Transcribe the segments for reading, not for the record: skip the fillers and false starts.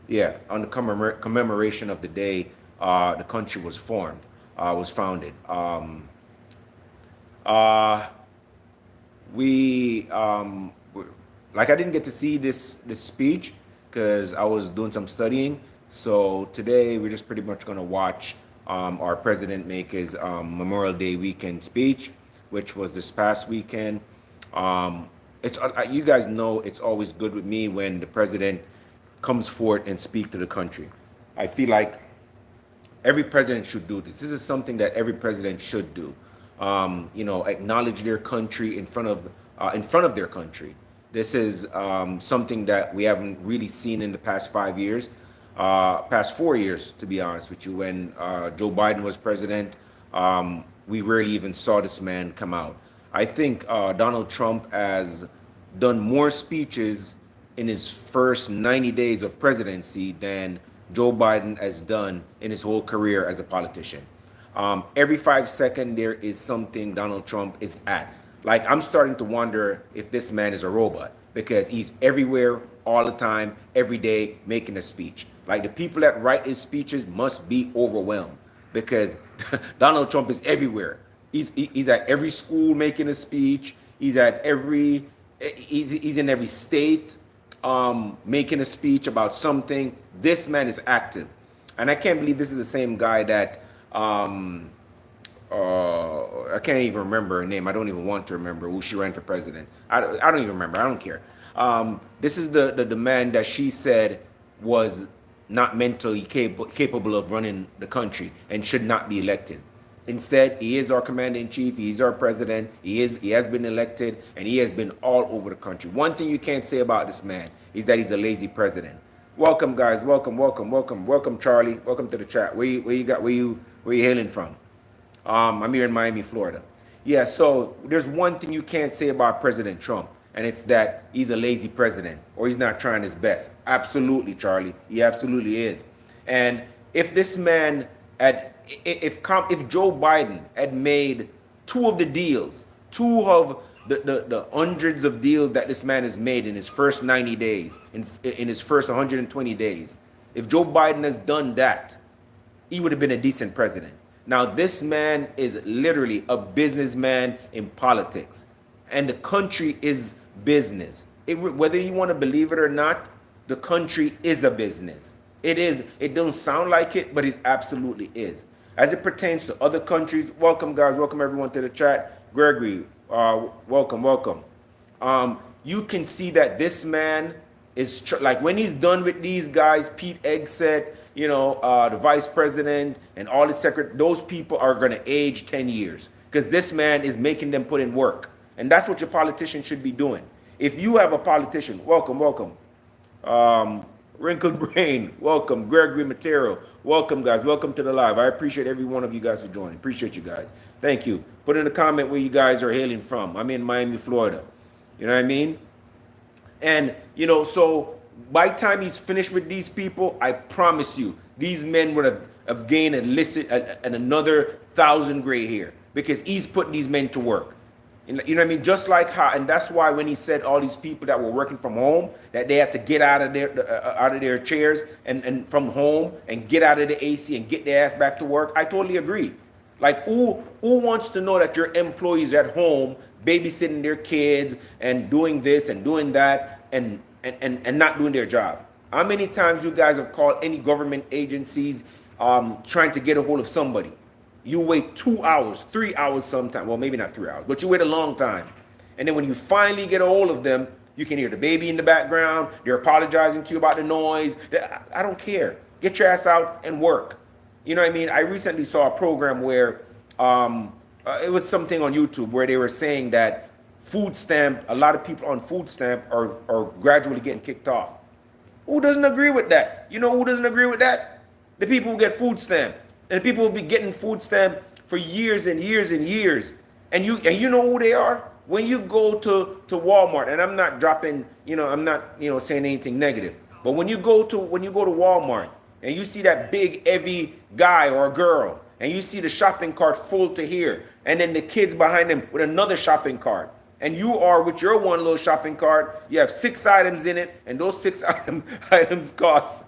Yeah, on the commemoration of the day the country was formed, was founded. Uh, we like I didn't get to see this speech because I was doing some studying. So today we're just pretty much gonna watch our president make his Memorial Day weekend speech, which was this past weekend. Um, it's you guys know it's always good with me when the president comes forward and speak to the country. I feel like every president should do this. This is something that every president should do. Acknowledge their country in front of their country. This is something that we haven't really seen in the past 5 years, past 4 years, to be honest with you. When Joe Biden was president, we rarely even saw this man come out. I think Donald Trump has done more speeches in his first 90 days of presidency than Joe Biden has done in his whole career as a politician. Every 5 seconds, there is something Donald Trump is at. Like, I'm starting to wonder if this man is a robot because he's everywhere, all the time, every day, making a speech. Like, the people that write his speeches must be overwhelmed because Donald Trump is everywhere. He's at every school making a speech. He's in every state making a speech about something. This man is active, and I can't believe this is the same guy that I can't even remember her name. I don't even want to remember who she ran for president. I don't even remember. I don't care. This is the man that she said was not mentally capable of running the country and should not be elected. Instead, he is our commander in chief. He is our president. He has been elected, and he has been all over the country. One thing you can't say about this man is that he's a lazy president. Welcome, guys. Welcome, Charlie. Welcome to the chat. Where you hailing from? I'm here in Miami, Florida. Yeah. So there's one thing you can't say about President Trump, and it's that he's a lazy president or he's not trying his best. Absolutely, Charlie. He absolutely is. And if this man had, if Joe Biden had made two of the deals, two of the hundreds of deals that this man has made in his first 90 days, in his first 120 days, if Joe Biden has done that, he would have been a decent president. Now, this man is literally a businessman in politics, and the country is business. Whether you want to believe it or not, the country is a business. It is. It don't sound like it, but it absolutely is. As it pertains to other countries, welcome, guys. Welcome, everyone, to the chat. Gregory, welcome. You can see that this man is like when he's done with these guys, Pete Hegseth, the vice president and all the those people are going to age 10 years because this man is making them put in work. And that's what your politician should be doing. If you have a politician, welcome. Wrinkled Brain, welcome. Gregory Matero, welcome, guys. Welcome to the live. I appreciate every one of you guys for joining. Appreciate you guys. Thank you. Put in a comment where you guys are hailing from. I'm in Miami, Florida. You know what I mean? And, so by the time he's finished with these people, I promise you, these men would have gained another 1,000 gray hair because he's putting these men to work. You know what I mean? Just like how, and that's why when he said all these people that were working from home, that they have to get out of their chairs and from home and get out of the AC and get their ass back to work, I totally agree. Like, who wants to know that your employees at home babysitting their kids and doing this and doing that and not doing their job? How many times you guys have called any government agencies trying to get a hold of somebody? You wait 2 hours, 3 hours sometimes. Well, maybe not 3 hours, but you wait a long time. And then when you finally get a hold of them, you can hear the baby in the background. They're apologizing to you about the noise. I don't care. Get your ass out and work. You know what I mean? I recently saw a program where it was something on YouTube where they were saying that a lot of people on food stamp are gradually getting kicked off. Who doesn't agree with that? You know who doesn't agree with that? The people who get food stamp. And people will be getting food stamp for years and years and years. And you know who they are? When you go to Walmart, and I'm not dropping, I'm not, saying anything negative. But when you go to Walmart and you see that big, heavy guy or girl, and you see the shopping cart full to here, and then the kids behind them with another shopping cart, and you are with your one little shopping cart, you have 6 items in it, and those items cost,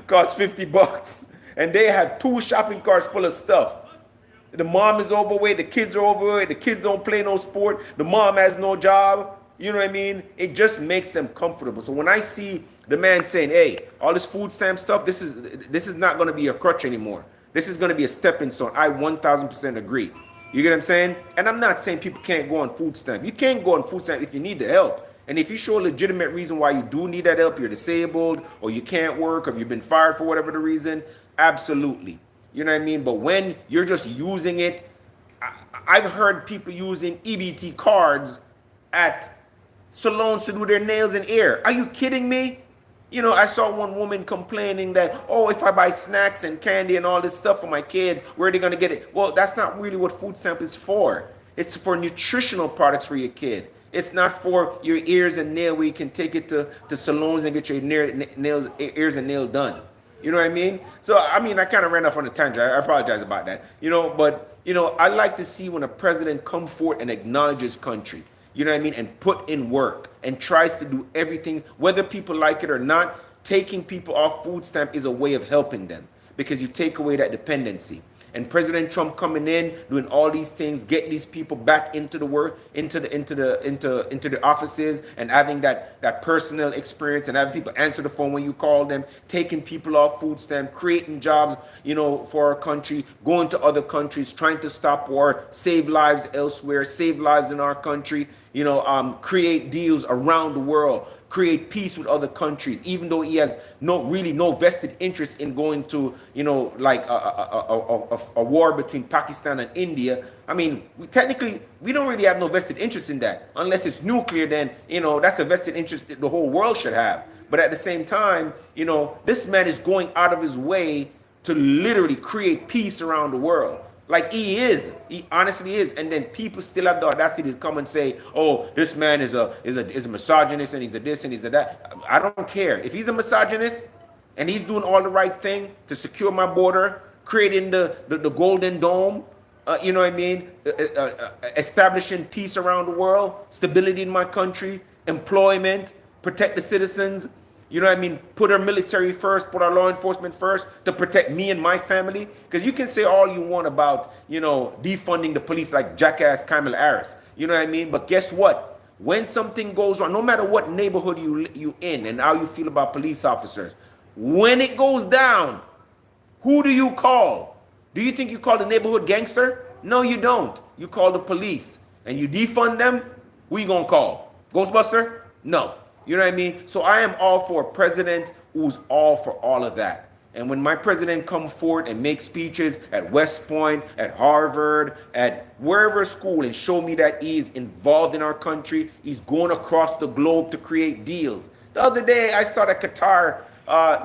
cost $50, and they have 2 shopping carts full of stuff. The mom is overweight, the kids are overweight, the kids don't play no sport, the mom has no job. You know what I mean? It just makes them comfortable. So when I see the man saying, "Hey, all this food stamp stuff, this is not going to be a crutch anymore. This is going to be a stepping stone." I 1000% agree. You get what I'm saying? And I'm not saying people can't go on food stamp. You can't go on food stamp if you need the help. And if you show a legitimate reason why you do need that help, you're disabled, or you can't work, or you've been fired for whatever the reason, absolutely. You know what I mean? But when you're just using it, I've heard people using EBT cards at salons to do their nails and hair. Are you kidding me? I saw one woman complaining that, "Oh, if I buy snacks and candy and all this stuff for my kids, where are they going to get it?" Well, that's not really what food stamp is for. It's for nutritional products for your kid. It's not for your ears and nail where you can take it to salons and get your ears and nail done. You know what I mean? So, I kind of ran off on a tangent. I apologize about that. But, I like to see when a president come forward and acknowledges country. You know what I mean? And put in work and tries to do everything, whether people like it or not. Taking people off food stamp is a way of helping them because you take away that dependency. And President Trump coming in, doing all these things, getting these people back into the work, into the offices, and having that personal experience, and having people answer the phone when you call them, taking people off food stamp, creating jobs, for our country, going to other countries, trying to stop war, save lives elsewhere, save lives in our country, create deals around the world, create peace with other countries, even though he has no vested interest in going to, like a war between Pakistan and India. We don't really have no vested interest in that. Unless it's nuclear, then, that's a vested interest that the whole world should have. But at the same time, this man is going out of his way to literally create peace around the world. Like he honestly is, and then people still have the audacity to come and say, "Oh, this man is a misogynist, and he's a this and he's a that." I don't care if he's a misogynist, and he's doing all the right thing to secure my border, creating the golden dome. You know what I mean? Establishing peace around the world, stability in my country, employment, protect the citizens. You know what I mean? Put our military first, put our law enforcement first to protect me and my family. Because you can say all you want about, defunding the police like jackass Kamala Harris. You know what I mean? But guess what? When something goes wrong, no matter what neighborhood you in and how you feel about police officers, when it goes down, who do you call? Do you think you call the neighborhood gangster? No, you don't. You call the police. And you defund them, who you gonna call? Ghostbuster? No. You know what I mean? So I am all for a president who's all for all of that. And when my president come forward and make speeches at West Point, at Harvard, at wherever school, and show me that he's involved in our country, he's going across the globe to create deals. The other day, I saw that Qatar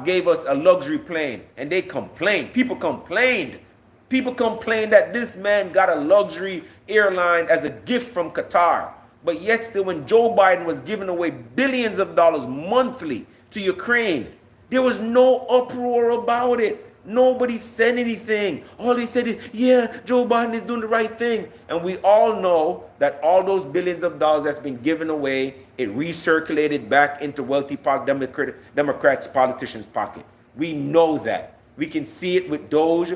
gave us a luxury plane, and they complained. People complained. People complained that this man got a luxury airline as a gift from Qatar. But yet still, when Joe Biden was giving away billions of dollars monthly to Ukraine, there was no uproar about it. Nobody said anything. All they said is, "Yeah, Joe Biden is doing the right thing." And we all know that all those billions of dollars that's been given away, it recirculated back into wealthy Democrats, politicians' pocket. We know that. We can see it with Doge.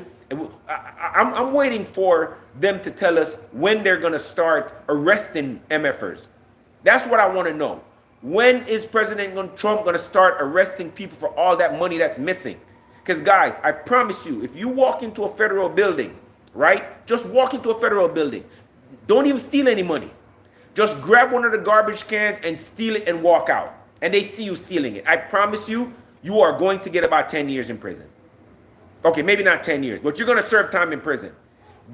I'm waiting for them to tell us when they're going to start arresting MFers. That's what I want to know. When is President Trump going to start arresting people for all that money that's missing? Because, guys, I promise you, if you walk into a federal building, right? Just walk into a federal building. Don't even steal any money. Just grab one of the garbage cans and steal it and walk out. And they see you stealing it. I promise you, you are going to get about 10 years in prison. Okay, maybe not 10 years, but you're going to serve time in prison.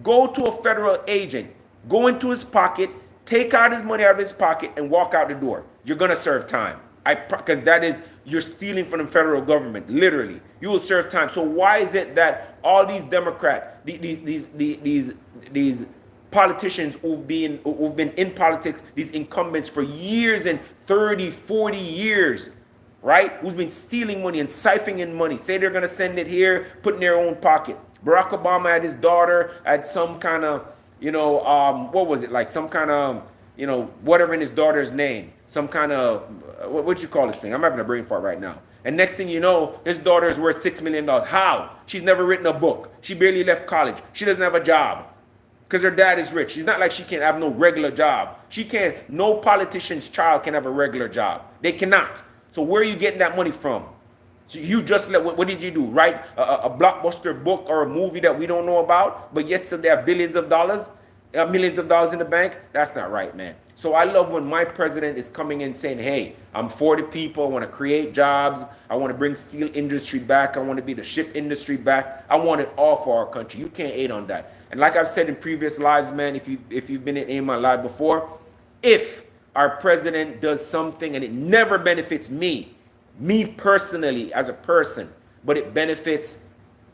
Go to a federal agent, go into his pocket, take out his money out of his pocket, and walk out the door. You're going to serve time. Because that is, you're stealing from the federal government, literally. You will serve time. So why is it that all these these politicians who've been in politics, these incumbents for years and 30, 40 years, right? Who's been stealing money and siphoning money, say they're going to send it here, put in their own pocket. Barack Obama had his daughter at some kind of, what was it? Like some kind of whatever in his daughter's name, some kind of what you call this thing? I'm having a brain fart right now. And next thing you know, his daughter is worth $6 million. How? She's never written a book. She barely left college. She doesn't have a job because her dad is rich. It's not like she can't have no regular job. She can't. No politician's child can have a regular job. They cannot. So where are you getting that money from? So you just what did you do? Write a blockbuster book or a movie that we don't know about, but yet still they have billions of dollars, millions of dollars in the bank? That's not right, man. So I love when my president is coming in saying, hey, I'm for the people. I want to create jobs. I want to bring steel industry back. I want to be the ship industry back. I want it all for our country. You can't hate on that. And like I've said in previous lives, man, if you've been in my live before, if our president does something and it never benefits me personally as a person, but it benefits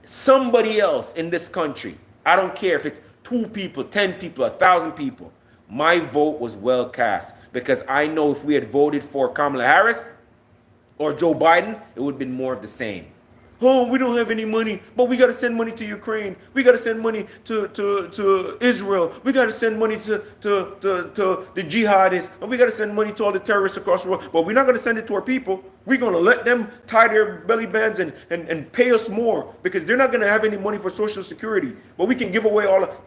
somebody else in this country, I don't care if it's 2 people, 10 people, 1,000 people, my vote was well cast, because I know if we had voted for Kamala Harris or Joe Biden, it would have been more of the same. Oh, we don't have any money, but we got to send money to Ukraine. We got to send money to Israel. We got to send money to the jihadists. And we got to send money to all the terrorists across the world. But we're not going to send it to our people. We're going to let them tie their belly bands and pay us more, because they're not going to have any money for Social Security. But we can give away all of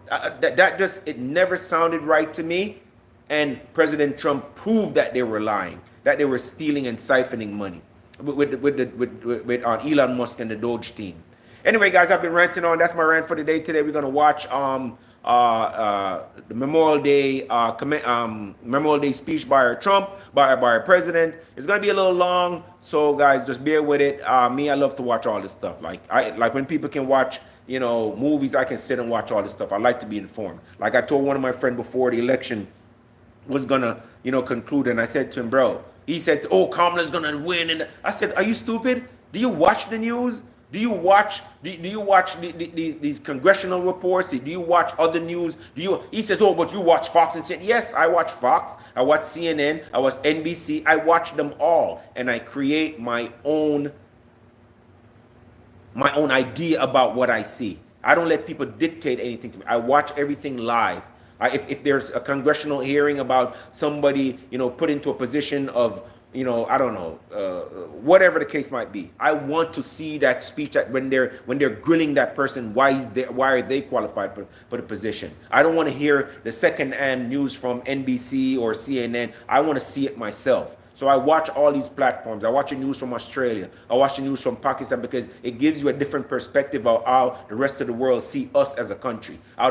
that. It never sounded right to me. And President Trump proved that they were lying, that they were stealing and siphoning money with Elon Musk and the Doge team. Anyway, guys, I've been ranting on. That's my rant for the day. Today we're gonna watch the Memorial Day speech by our Trump, by our president. It's gonna be a little long, so guys, just bear with it. Me, I love to watch all this stuff. Like when people can watch movies, I can sit and watch all this stuff. I like to be informed. Like I told one of my friends before the election was gonna conclude, and I said to him, bro. He said, "Oh, Kamala's gonna win," and I said, "Are you stupid? Do you watch the news? Do you watch these congressional reports? Do you watch other news? He says, "Oh, but you watch Fox and CNN." Yes, I watch Fox. I watch CNN. I watch NBC. I watch them all, and I create my own idea about what I see. I don't let people dictate anything to me. I watch everything live. If there's a congressional hearing about somebody, put into a position of, I don't know, whatever the case might be, I want to see that speech, that when they're grilling that person, why are they qualified for the position? I don't want to hear the second-hand news from NBC or CNN. I want to see it myself. So I watch all these platforms. I watch the news from Australia. I watch the news from Pakistan, because it gives you a different perspective of how the rest of the world see us as a country, how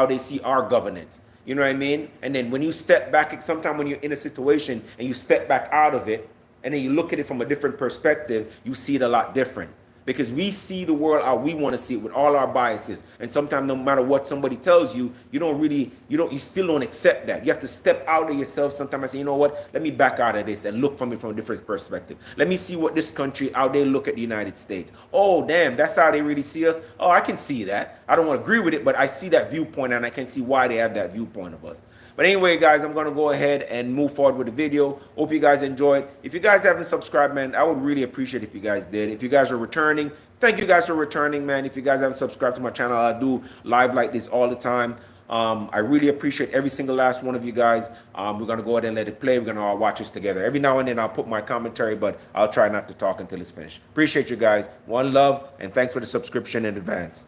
they see our governance. You know what I mean? And then when you step back, sometimes when you're in a situation and you step back out of it, and then you look at it from a different perspective, you see it a lot different. Because we see the world how we want to see it, with all our biases. And sometimes no matter what somebody tells you, you still don't accept that. You have to step out of yourself sometimes and say, you know what, let me back out of this and look from it from a different perspective. Let me see what this country, how they look at the United States. Oh, damn, that's how they really see us. Oh, I can see that. I don't want to agree with it, but I see that viewpoint, and I can see why they have that viewpoint of us. But anyway, guys, I'm going to go ahead and move forward with the video. Hope you guys enjoyed. If you guys haven't subscribed, man, I would really appreciate if you guys did. If you guys are returning, thank you guys for returning, man. If you guys haven't subscribed to my channel, I do live like this all the time. I really appreciate every single last one of you guys. We're going to go ahead and let it play. We're going to all watch this together. Every now and then I'll put my commentary, but I'll try not to talk until it's finished. Appreciate you guys. One love, and thanks for the subscription in advance.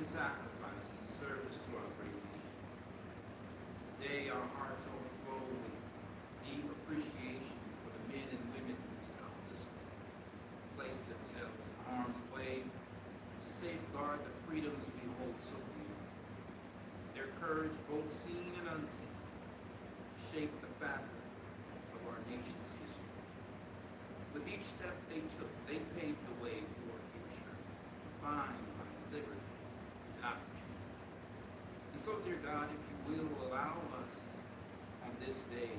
and sacrifice in service to our great nation. Today, our hearts overflow with deep appreciation for the men and women who selflessly place themselves in harm's way to safeguard the freedoms we hold so dear. Their courage, both seen and unseen, shaped the fabric of our nation's history. With each step they took, they paved the way for a future defined by liberty and opportunity. And so, dear God, if you will allow us on this day,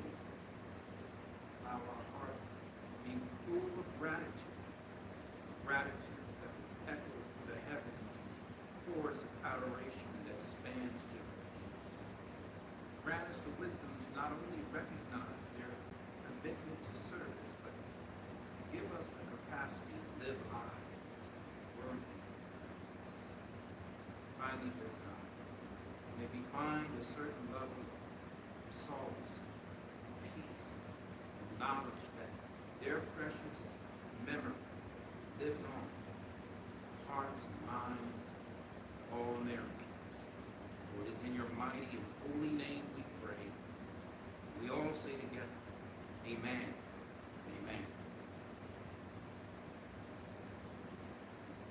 allow our heart to be full of gratitude that will echo through the heavens, chorus of adoration that spans generations. Grant us the wisdom to not only recognize their commitment to service, but give us the capacity to live lives worthy of us. Finally, dear God, may we find a certain level of solace, peace, and knowledge that their precious memory lives on in the hearts and minds of all Americans. For it is in your mighty and holy name we pray. We all say together, amen, amen.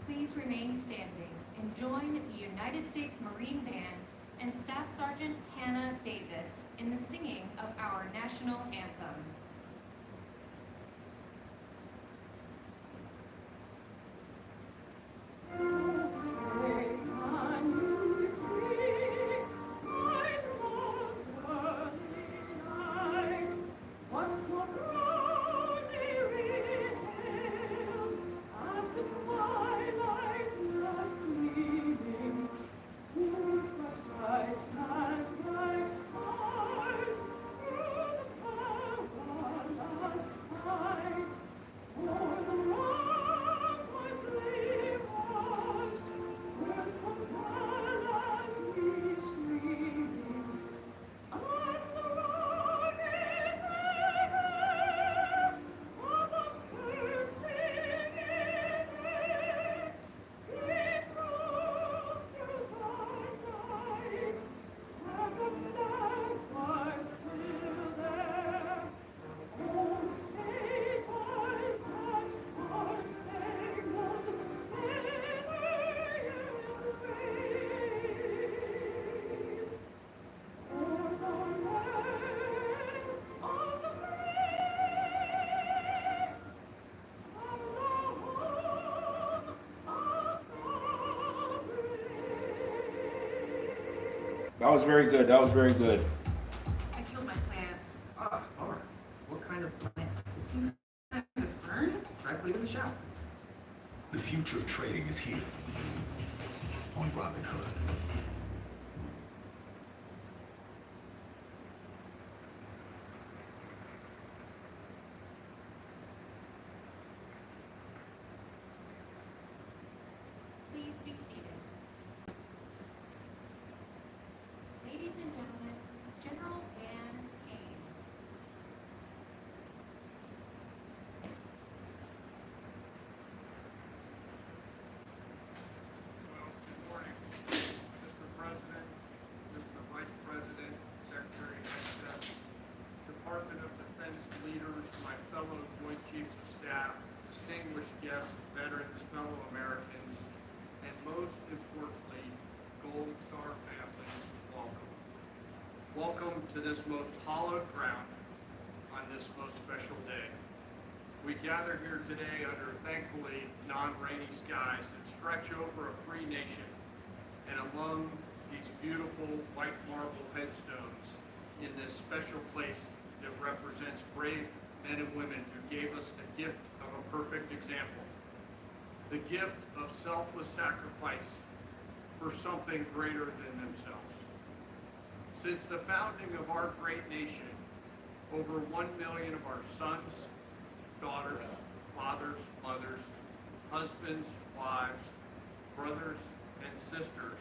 Please remain standing and join the United States Marine Band and Staff Sergeant Hannah Davis in the singing of our national anthem. That was very good. That was very good. I killed my plants. Laura, what kind of plants? Did you kind of burn? Try putting in the shower. The future of trading is here on Robinhood. Please be seated. Ladies and gentlemen, General Dan Kane. Well, good morning, Mr. President, Mr. Vice President, Secretary of Defense, Department of Defense leaders, my fellow Joint Chiefs of Staff, distinguished guests, veterans, fellow Americans, and most importantly, Gold Star family, welcome. Welcome to this most hallowed ground on this most special day. We gather here today under thankfully non-rainy skies that stretch over a free nation and among these beautiful white marble headstones in this special place that represents brave men and women who gave us the gift of a perfect example. The gift of selfless sacrifice for something greater than themselves. Since the founding of our great nation, over 1 million of our sons, daughters, fathers, mothers, husbands, wives, brothers, and sisters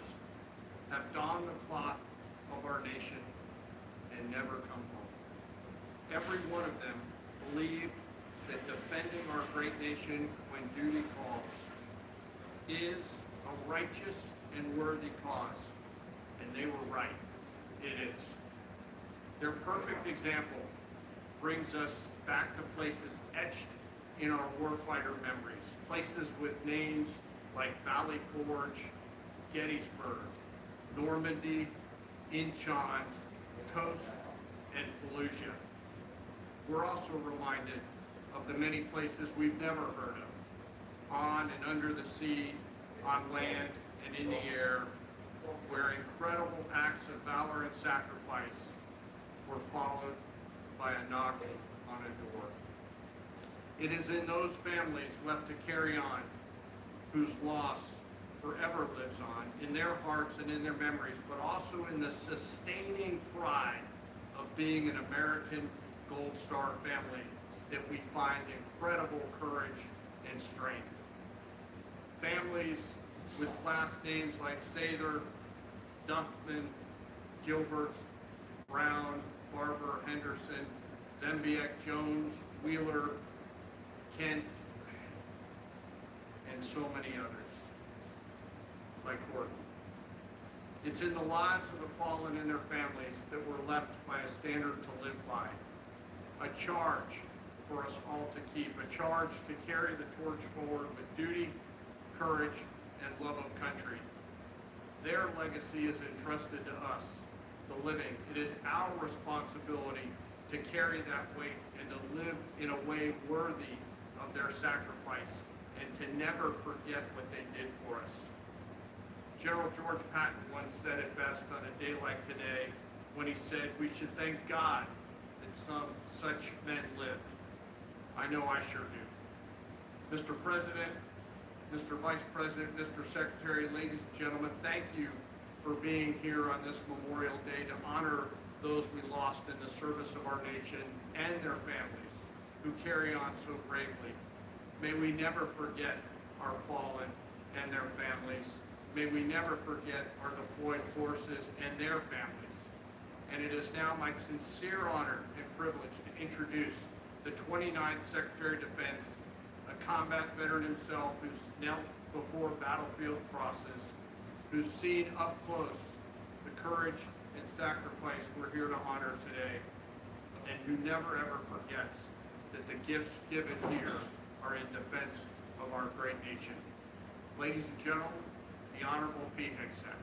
have donned the cloth of our nation and never come home. Every one of them believed that defending our great nation when duty calls is a righteous and worthy cause. And they were right. It is. Their perfect example brings us back to places etched in our warfighter memories, places with names like Valley Forge, Gettysburg, Normandy, Incheon, Coast, and Fallujah. We're also reminded of the many places we've never heard of, on and under the sea, on land and in the air, where incredible acts of valor and sacrifice were followed by a knock on a door. It is in those families left to carry on, whose loss forever lives on, in their hearts and in their memories, but also in the sustaining pride of being an American Gold Star family, that we find incredible courage and strength. Families with last names like Sather, Duffman, Gilbert, Brown, Barber, Henderson, Zembiek, Jones, Wheeler, Kent, and so many others, like Gordon. It's in the lives of the fallen and their families that we're left by a standard to live by, a charge for us all to keep, a charge to carry the torch forward with duty, courage, and love of country. Their legacy is entrusted to us, the living. It is our responsibility to carry that weight and to live in a way worthy of their sacrifice, and to never forget what they did for us. General George Patton once said it best on a day like today, when he said, "We should thank God that some such men lived." I know I sure do. Mr. President, Mr. Vice President, Mr. Secretary, ladies and gentlemen, thank you for being here on this Memorial Day to honor those we lost in the service of our nation and their families who carry on so bravely. May we never forget our fallen and their families. May we never forget our deployed forces and their families. And it is now my sincere honor and privilege to introduce the 29th Secretary of Defense, a combat veteran himself who's knelt before battlefield crosses, who's seen up close the courage and sacrifice we're here to honor today, and who never ever forgets that the gifts given here are in defense of our great nation. Ladies and gentlemen, the Honorable Pete Hicksett.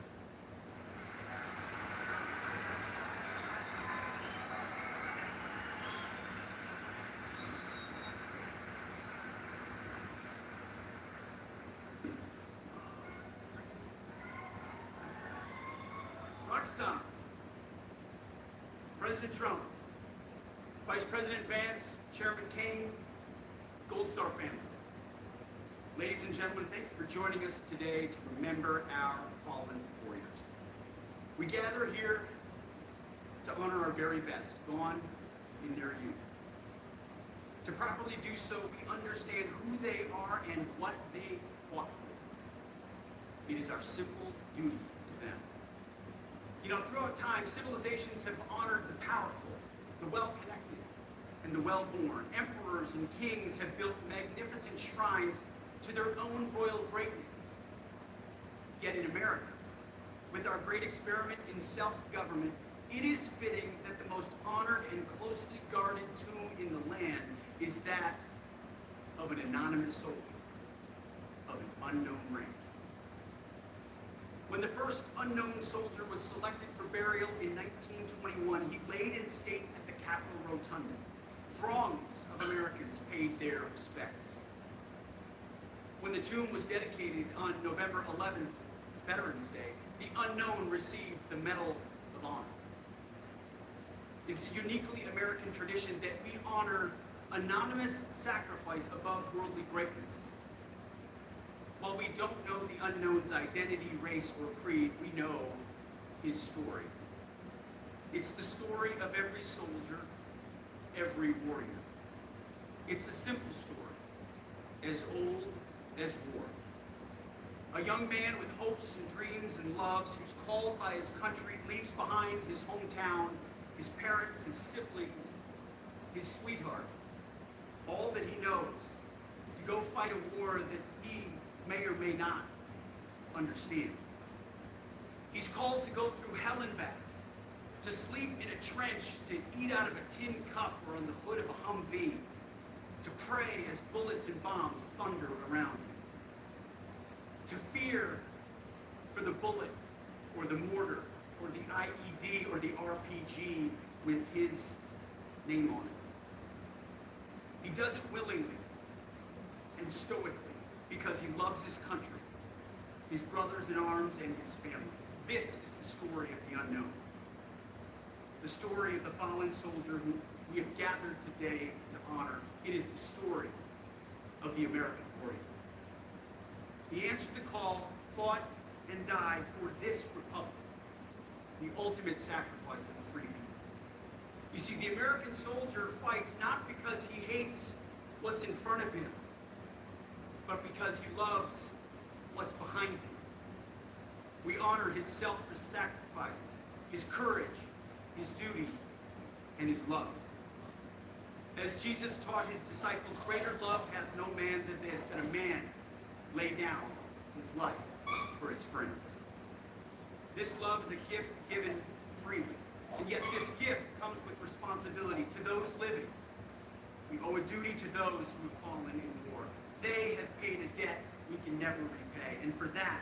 Roxanne, President Trump, Vice President Vance, Chairman Kane, Gold Star families. Ladies and gentlemen, thank you for joining us today to remember our fallen warriors. We gather here to honor our very best, gone in their youth. To properly do so, we understand who they are and what they fought for. It is our simple duty to them. You know, throughout time, civilizations have honored the powerful, the well-connected, and the well-born. Emperors and kings have built magnificent shrines to their own royal greatness. Yet in America, with our great experiment in self-government, it is fitting that the most honored and closely guarded tomb in the land is that of an anonymous soldier of an unknown rank. When the first unknown soldier was selected for burial in 1921, he laid in state at the Capitol Rotunda. Throngs of Americans paid their respects. When the tomb was dedicated on November 11th, Veterans Day, the unknown received the Medal of Honor. It's a uniquely American tradition that we honor anonymous sacrifice above worldly greatness. While we don't know the unknown's identity, race, or creed, we know his story. It's the story of every soldier, every warrior. It's a simple story, as old as war. A young man with hopes and dreams and loves, who's called by his country, leaves behind his hometown, his parents, his siblings, his sweetheart, all that he knows, to go fight a war that he may or may not understand. called to go through hell and back, to sleep in a trench, to eat out of a tin cup or on the hood of a Humvee, to pray as bullets and bombs thunder around him, to fear for the bullet or the mortar or the IED or the RPG with his name on it. He does it willingly and stoically because he loves his country, his brothers in arms, and his family. This is the story of the unknown. The story of the fallen soldier who we have gathered today to honor. It is the story of the American warrior. He answered the call, fought, and died for this republic, the ultimate sacrifice of a free people. You see, the American soldier fights not because he hates what's in front of him, but because he loves what's behind him. We honor his selfless sacrifice, his courage, his duty, and his love. As Jesus taught his disciples, greater love hath no man than this, that a man lay down his life for his friends. This love is a gift given freely, and yet this gift comes with responsibility to those living. We owe a duty to those who have fallen in war. They have paid a debt we can never repay, and for that,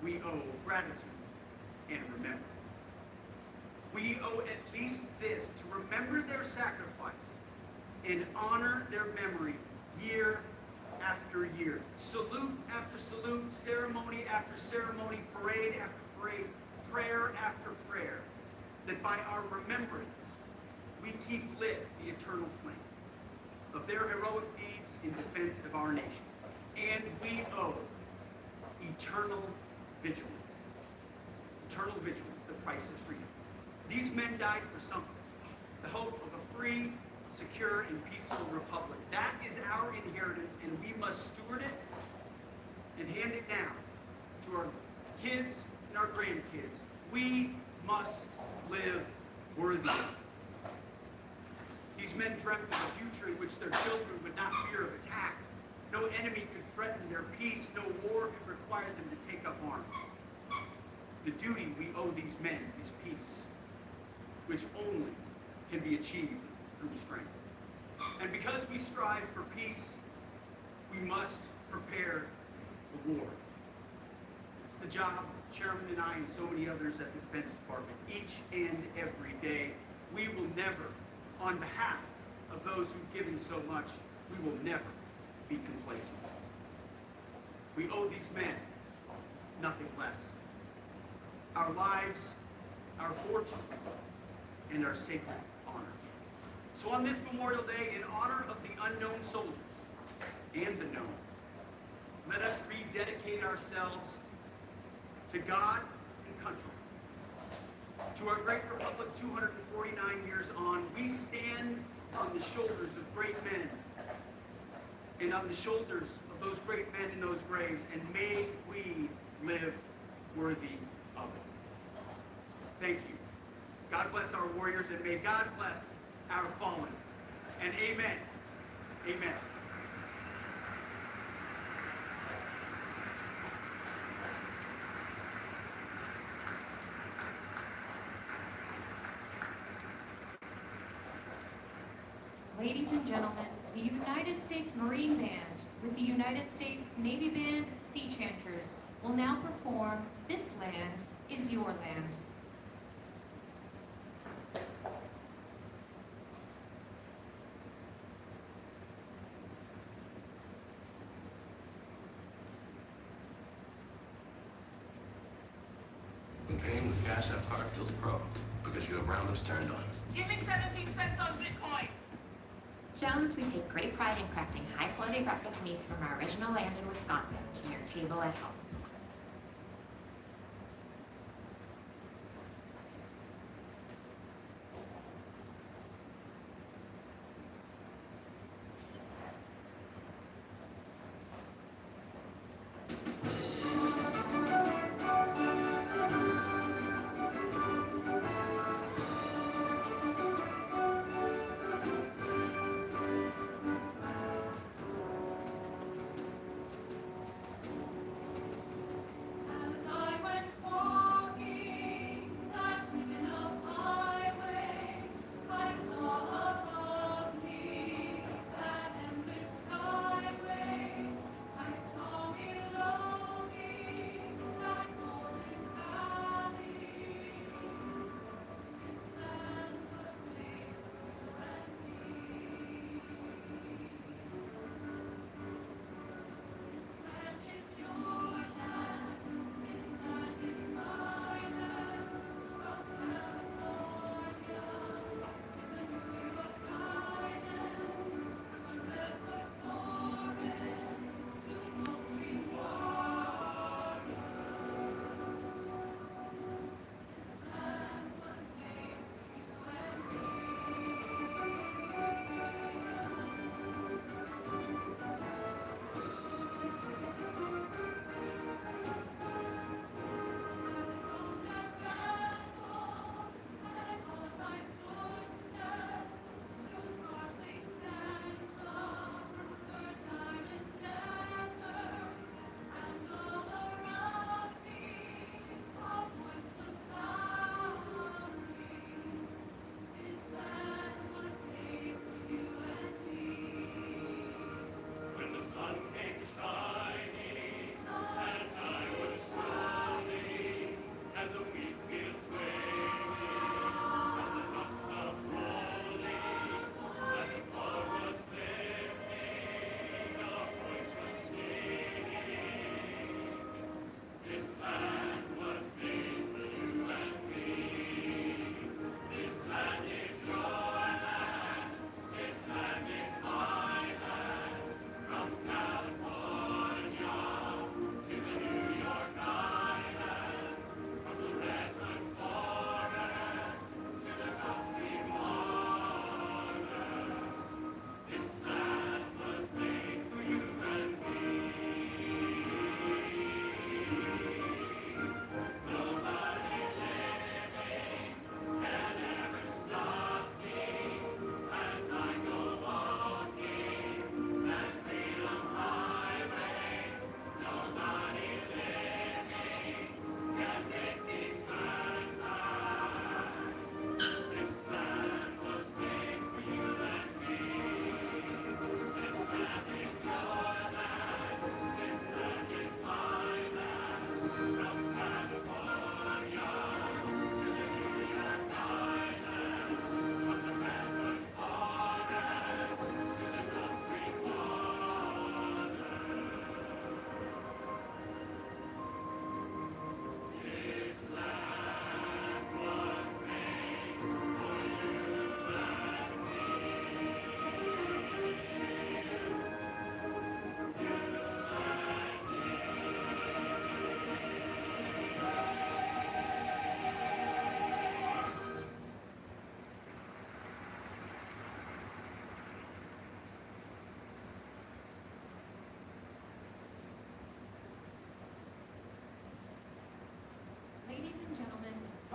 we owe gratitude and remembrance. We owe at least this, to remember their sacrifice and honor their memory year after year. Salute after salute, ceremony after ceremony, parade after parade, prayer after prayer, that by our remembrance we keep lit the eternal flame of their heroic deeds in defense of our nation. And we owe eternal vigilance. Eternal vigilance, the price of freedom. These men died for something. The hope of a free, secure, and peaceful republic. That is our inheritance, and we must steward it and hand it down to our kids and our grandkids. We must live worthy. These men dreamt of a future in which their children would not fear of attack. No enemy could threaten their peace. No war could require them to take up arms. The duty we owe these men is peace, which only can be achieved through strength. And because we strive for peace, we must prepare for war. It's the job of Chairman and I and so many others at the Defense Department each and every day. We will never, on behalf of those who've given so much, we will never be complacent. We owe these men nothing less. Our lives, our fortunes, and our sacred honor. So on this Memorial Day, in honor of the unknown soldiers and the known, let us rededicate ourselves to God and country. To our great republic 249 years on, we stand on the shoulders of great men and on the shoulders of those great men in those graves, and may we live worthy of it. Thank you. God bless our warriors, and may God bless our fallen. And amen. Amen. Ladies and gentlemen, the United States Marine Band with the United States Navy Band Sea Chanters will now perform This Land Is Your Land. When paying with Cash App Card feels pro, because you have roundups turned on. Give me 17 cents on Bitcoin. Jones, we take great pride in crafting high-quality breakfast meats from our original land in Wisconsin to your table at home.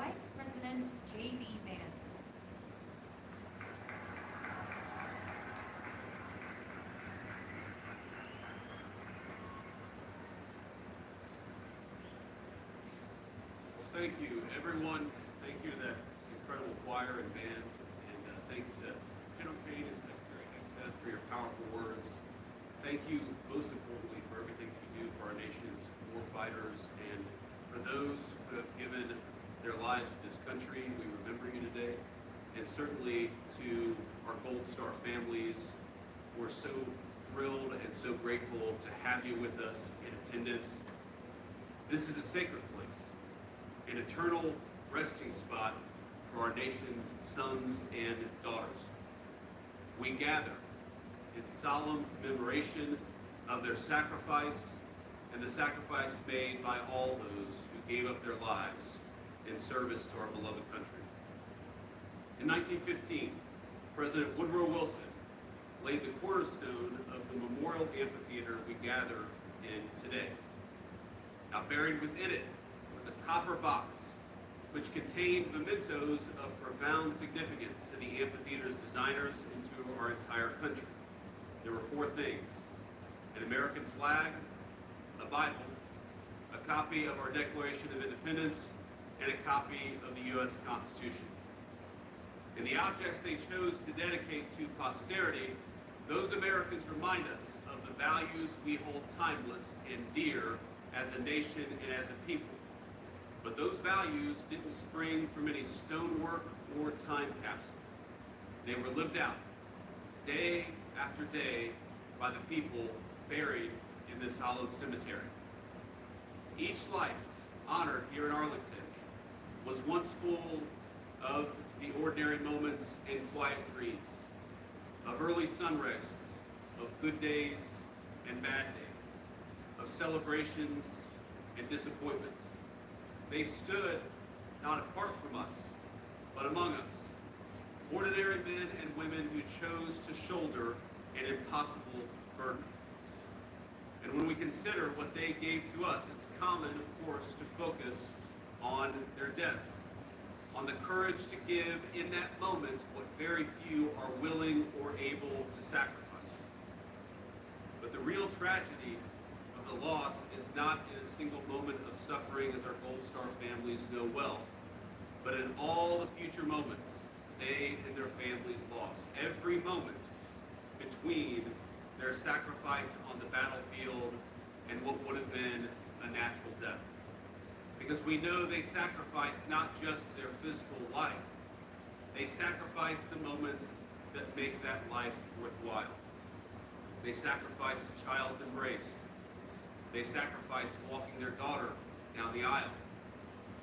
Vice President J.D. Vance. Well, thank you, everyone. Thank you to that incredible choir and band, and thanks to General Kane and Secretary Excess for your powerful words. Thank you, most importantly, for everything that you do for our nation's war fighters and for those who have given their lives to this country. We remember you today, and certainly to our Gold Star families. We're so thrilled and so grateful to have you with us in attendance. This is a sacred place, an eternal resting spot for our nation's sons and daughters. We gather in solemn commemoration of their sacrifice and the sacrifice made by all those who gave up their lives in service to our beloved country. In 1915, President Woodrow Wilson laid the cornerstone of the memorial amphitheater we gather in today. Now buried within it was a copper box which contained mementos of profound significance to the amphitheater's designers and to our entire country. There were four things: an American flag, a Bible, a copy of our Declaration of Independence, and a copy of the U.S. Constitution. And the objects they chose to dedicate to posterity, those Americans remind us of the values we hold timeless and dear as a nation and as a people. But those values didn't spring from any stonework or time capsule. They were lived out day after day by the people buried in this hallowed cemetery. Each life honored here in Arlington was once full of the ordinary moments and quiet dreams, of early sunrises, of good days and bad days, of celebrations and disappointments. They stood not apart from us, but among us, ordinary men and women who chose to shoulder an impossible burden. And when we consider what they gave to us, it's common, of course, to focus on their deaths, on the courage to give in that moment what very few are willing or able to sacrifice. But the real tragedy of the loss is not in a single moment of suffering, as our Gold Star families know well, but in all the future moments they and their families lost. Every moment between their sacrifice on the battlefield and what would have been a natural death. Because we know they sacrificed not just their physical life, they sacrificed the moments that make that life worthwhile. They sacrificed a child's embrace. They sacrificed walking their daughter down the aisle,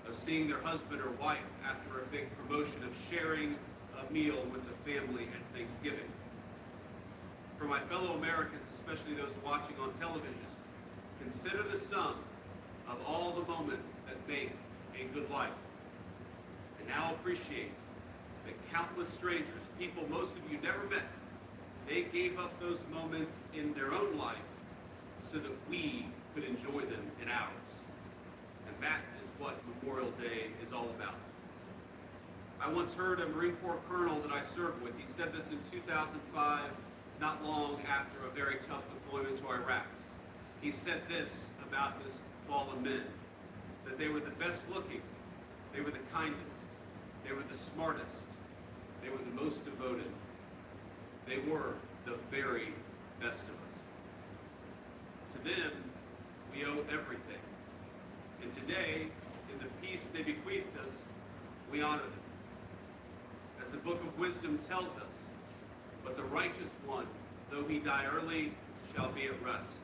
of seeing their husband or wife after a big promotion, of sharing a meal with the family at Thanksgiving. For my fellow Americans, especially those watching on television, consider the sum of all the moments that make a good life. And now appreciate the countless strangers, people most of you never met, they gave up those moments in their own life so that we could enjoy them in ours. And that is what Memorial Day is all about. I once heard a Marine Corps colonel that I served with, he said this in 2005, not long after a very tough deployment to Iraq. He said this about his fallen men, that they were the best looking, they were the kindest, they were the smartest, they were the most devoted. They were the very best of us. To them, we owe everything. And today, in the peace they bequeathed us, we honor them. As the Book of Wisdom tells us, but the righteous one, though he die early, shall be at rest.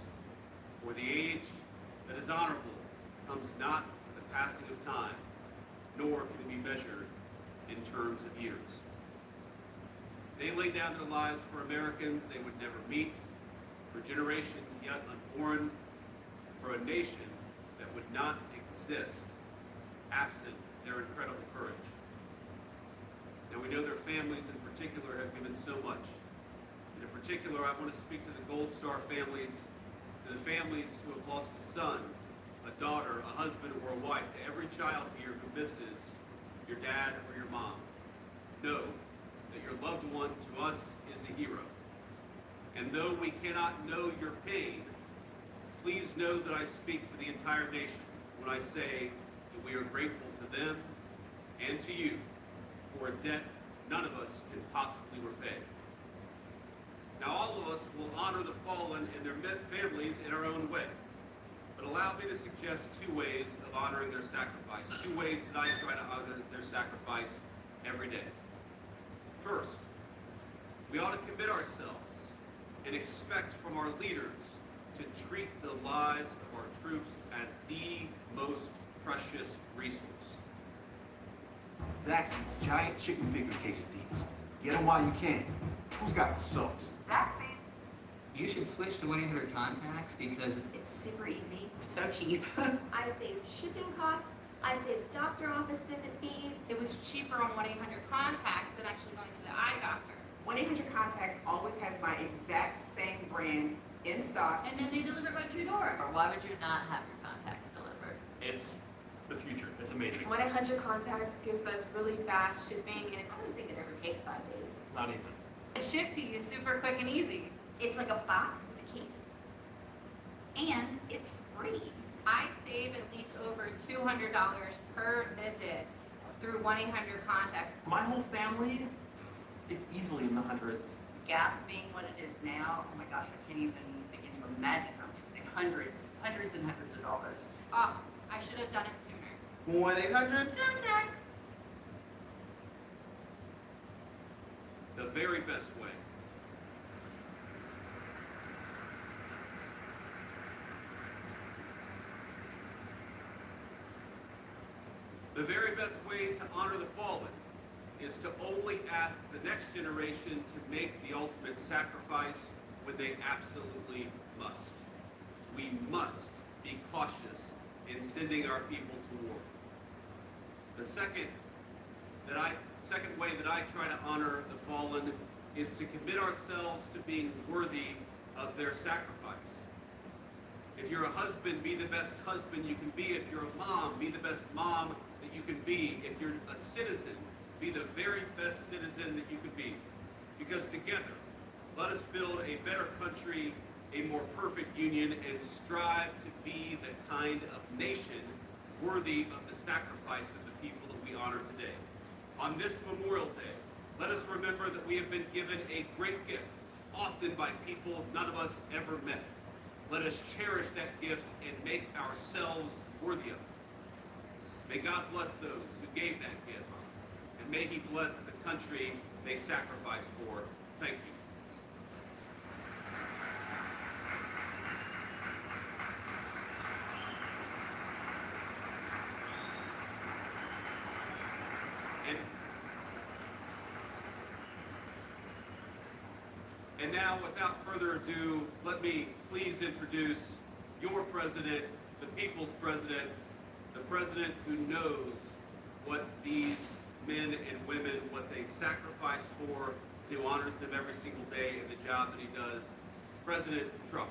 For the age that is honorable comes not with the passing of time, nor can it be measured in terms of years. They laid down their lives for Americans they would never meet, for generations yet unborn, for a nation that would not exist absent their incredible courage. Now we know their families in particular have given so much. And in particular, I want to speak to the Gold Star families, to the families who have lost a son, a daughter, a husband, or a wife, to every child here who misses your dad, or your mom, know that your loved one to us is a hero. And though we cannot know your pain, please know that I speak for the entire nation when I say that we are grateful to them and to you for a debt none of us can possibly repay. Now, all of us will honor the fallen and their families in our own way. But allow me to suggest two ways of honoring their sacrifice, two ways that I try to honor their sacrifice every day. First, we ought to commit ourselves and expect from our leaders to treat the lives of our troops as the most precious resource. Zaxby's giant chicken finger quesadillas. Get them while you can. Who's got the sauce? You should switch to 1-800-CONTACTS because It's super easy. so cheap. I saved shipping costs. I saved doctor office visit fees. It was cheaper on 1-800-CONTACTS than actually going to the eye doctor. 1-800-CONTACTS always has my exact same brand in stock. And then they deliver it right to your door. Or why would you not have your contacts delivered? It's the future. It's amazing. 1-800-CONTACTS gives us really fast shipping, and I don't think it ever takes 5 days. Not even. It's shipped to you super quick and easy. It's like a box with a key. And it's free. I save at least over $200 per visit through 1-800-CONTACTS. My whole family, it's easily in the hundreds. Gas being what it is now, oh my gosh, I can't even begin to imagine how much it's hundreds and hundreds of dollars. Oh, I should have done it sooner. 1-800-CONTACTS. The very best way. The very best way to honor the fallen is to only ask the next generation to make the ultimate sacrifice when they absolutely must. We must be cautious in sending our people to war. The second way that I try to honor the fallen is to commit ourselves to being worthy of their sacrifice. If you're a husband, be the best husband you can be. If you're a mom, be the best mom that you can be. If you're a citizen, be the very best citizen that you can be. Because together, let us build a better country, a more perfect union, and strive to be the kind of nation worthy of the sacrifice of the people that we honor today. On this Memorial Day, let us remember that we have been given a great gift, often by people none of us ever met. Let us cherish that gift and make ourselves worthy of it. May God bless those who gave that gift, and may He bless the country they sacrificed for. Thank you. And now, without further ado, let me please introduce your president, the people's president, the president who knows what these men and women, what they sacrifice for, who honors them every single day in the job that he does, President Trump.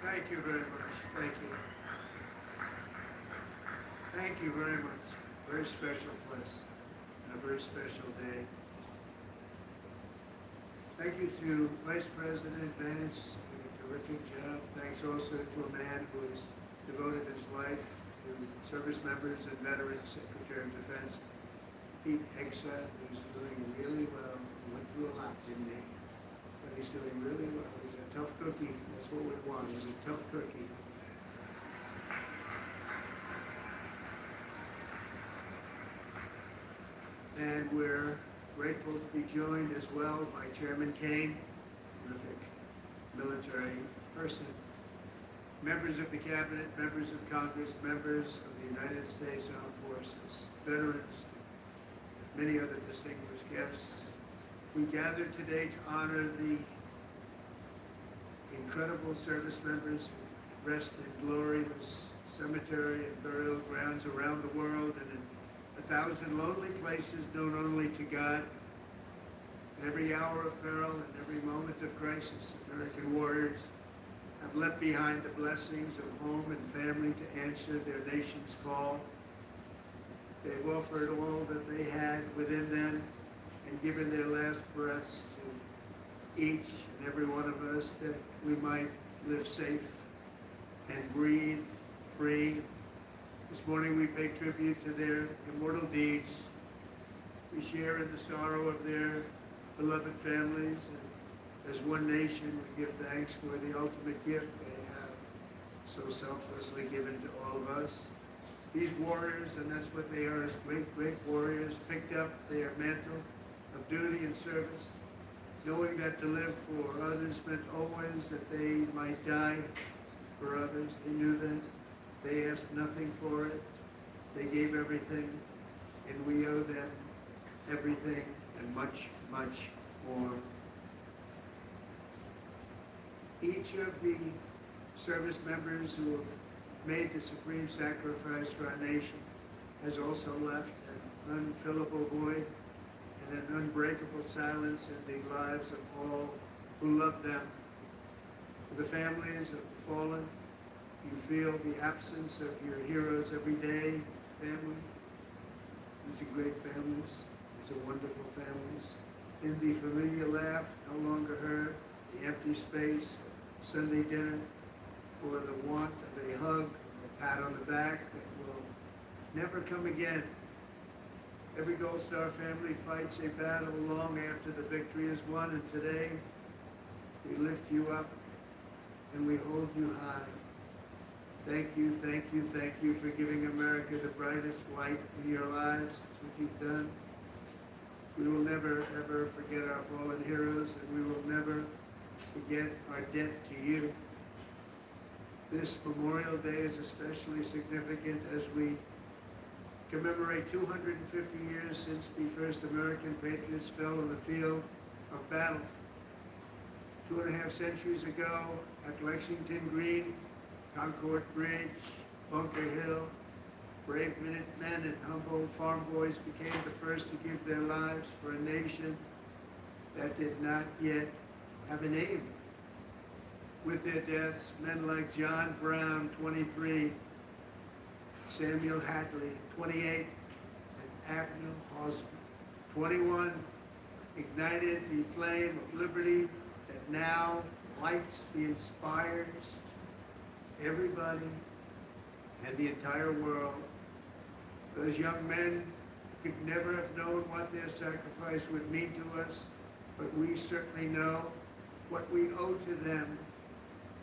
Thank you very much. Thank you. Thank you very much. Very special place and a very special day. Thank you to Vice President Vance, did a terrific job. Thanks also to a man who has devoted his life to service members and veterans, Secretary of Defense, Pete Hegseth, who's doing really well. He went through a lot, didn't he? But he's doing really well. He's a tough cookie. That's what we want. He's a tough cookie. And we're grateful to be joined as well by Chairman Kane, terrific military person, members of the Cabinet, members of Congress, members of the United States Armed Forces, veterans, many other distinguished guests. We gathered today to honor the incredible service members who rest in glory, this cemetery and burial grounds around the world and in 1,000 lonely places known only to God. In every hour of peril and every moment of crisis, American warriors have left behind the blessings of home and family to answer their nation's call. They've offered all that they had within them and given their last breaths to each and every one of us that we might live safe and breathe free. This morning we pay tribute to their immortal deeds. We share in the sorrow of their beloved families, and as one nation we give thanks for the ultimate gift they have so selflessly given to all of us. These warriors, and that's what they are as great, great warriors, picked up their mantle of duty and service, knowing that to live for others meant always that they might die for others. They knew that. They asked nothing for it. They gave everything, and we owe them everything and much, much more. Each of the service members who have made the supreme sacrifice for our nation has also left an unfillable void and an unbreakable silence in the lives of all who love them. For the families of the fallen, you feel the absence of your heroes every day. Family, these are great families. These are wonderful families. In the familiar laugh, no longer heard, the empty space, Sunday dinner, or the want of a hug, a pat on the back that will never come again. Every Gold Star family fights a battle long after the victory is won, and today we lift you up and we hold you high. Thank you, thank you, thank you for giving America the brightest light in your lives. That's what you've done. We will never, ever forget our fallen heroes, and we will never forget our debt to you. This Memorial Day is especially significant as we commemorate 250 years since the first American patriots fell on the field of battle. 2.5 centuries ago at Lexington Green, Concord Bridge, Bunker Hill, brave Minutemen and humble farm boys became the first to give their lives for a nation that did not yet have a name. With their deaths, men like John Brown, 23, Samuel Hadley, 28, and Abner Hosmer, 21, ignited the flame of liberty that now lights the inspires everybody and the entire world. Those young men could never have known what their sacrifice would mean to us, but we certainly know what we owe to them.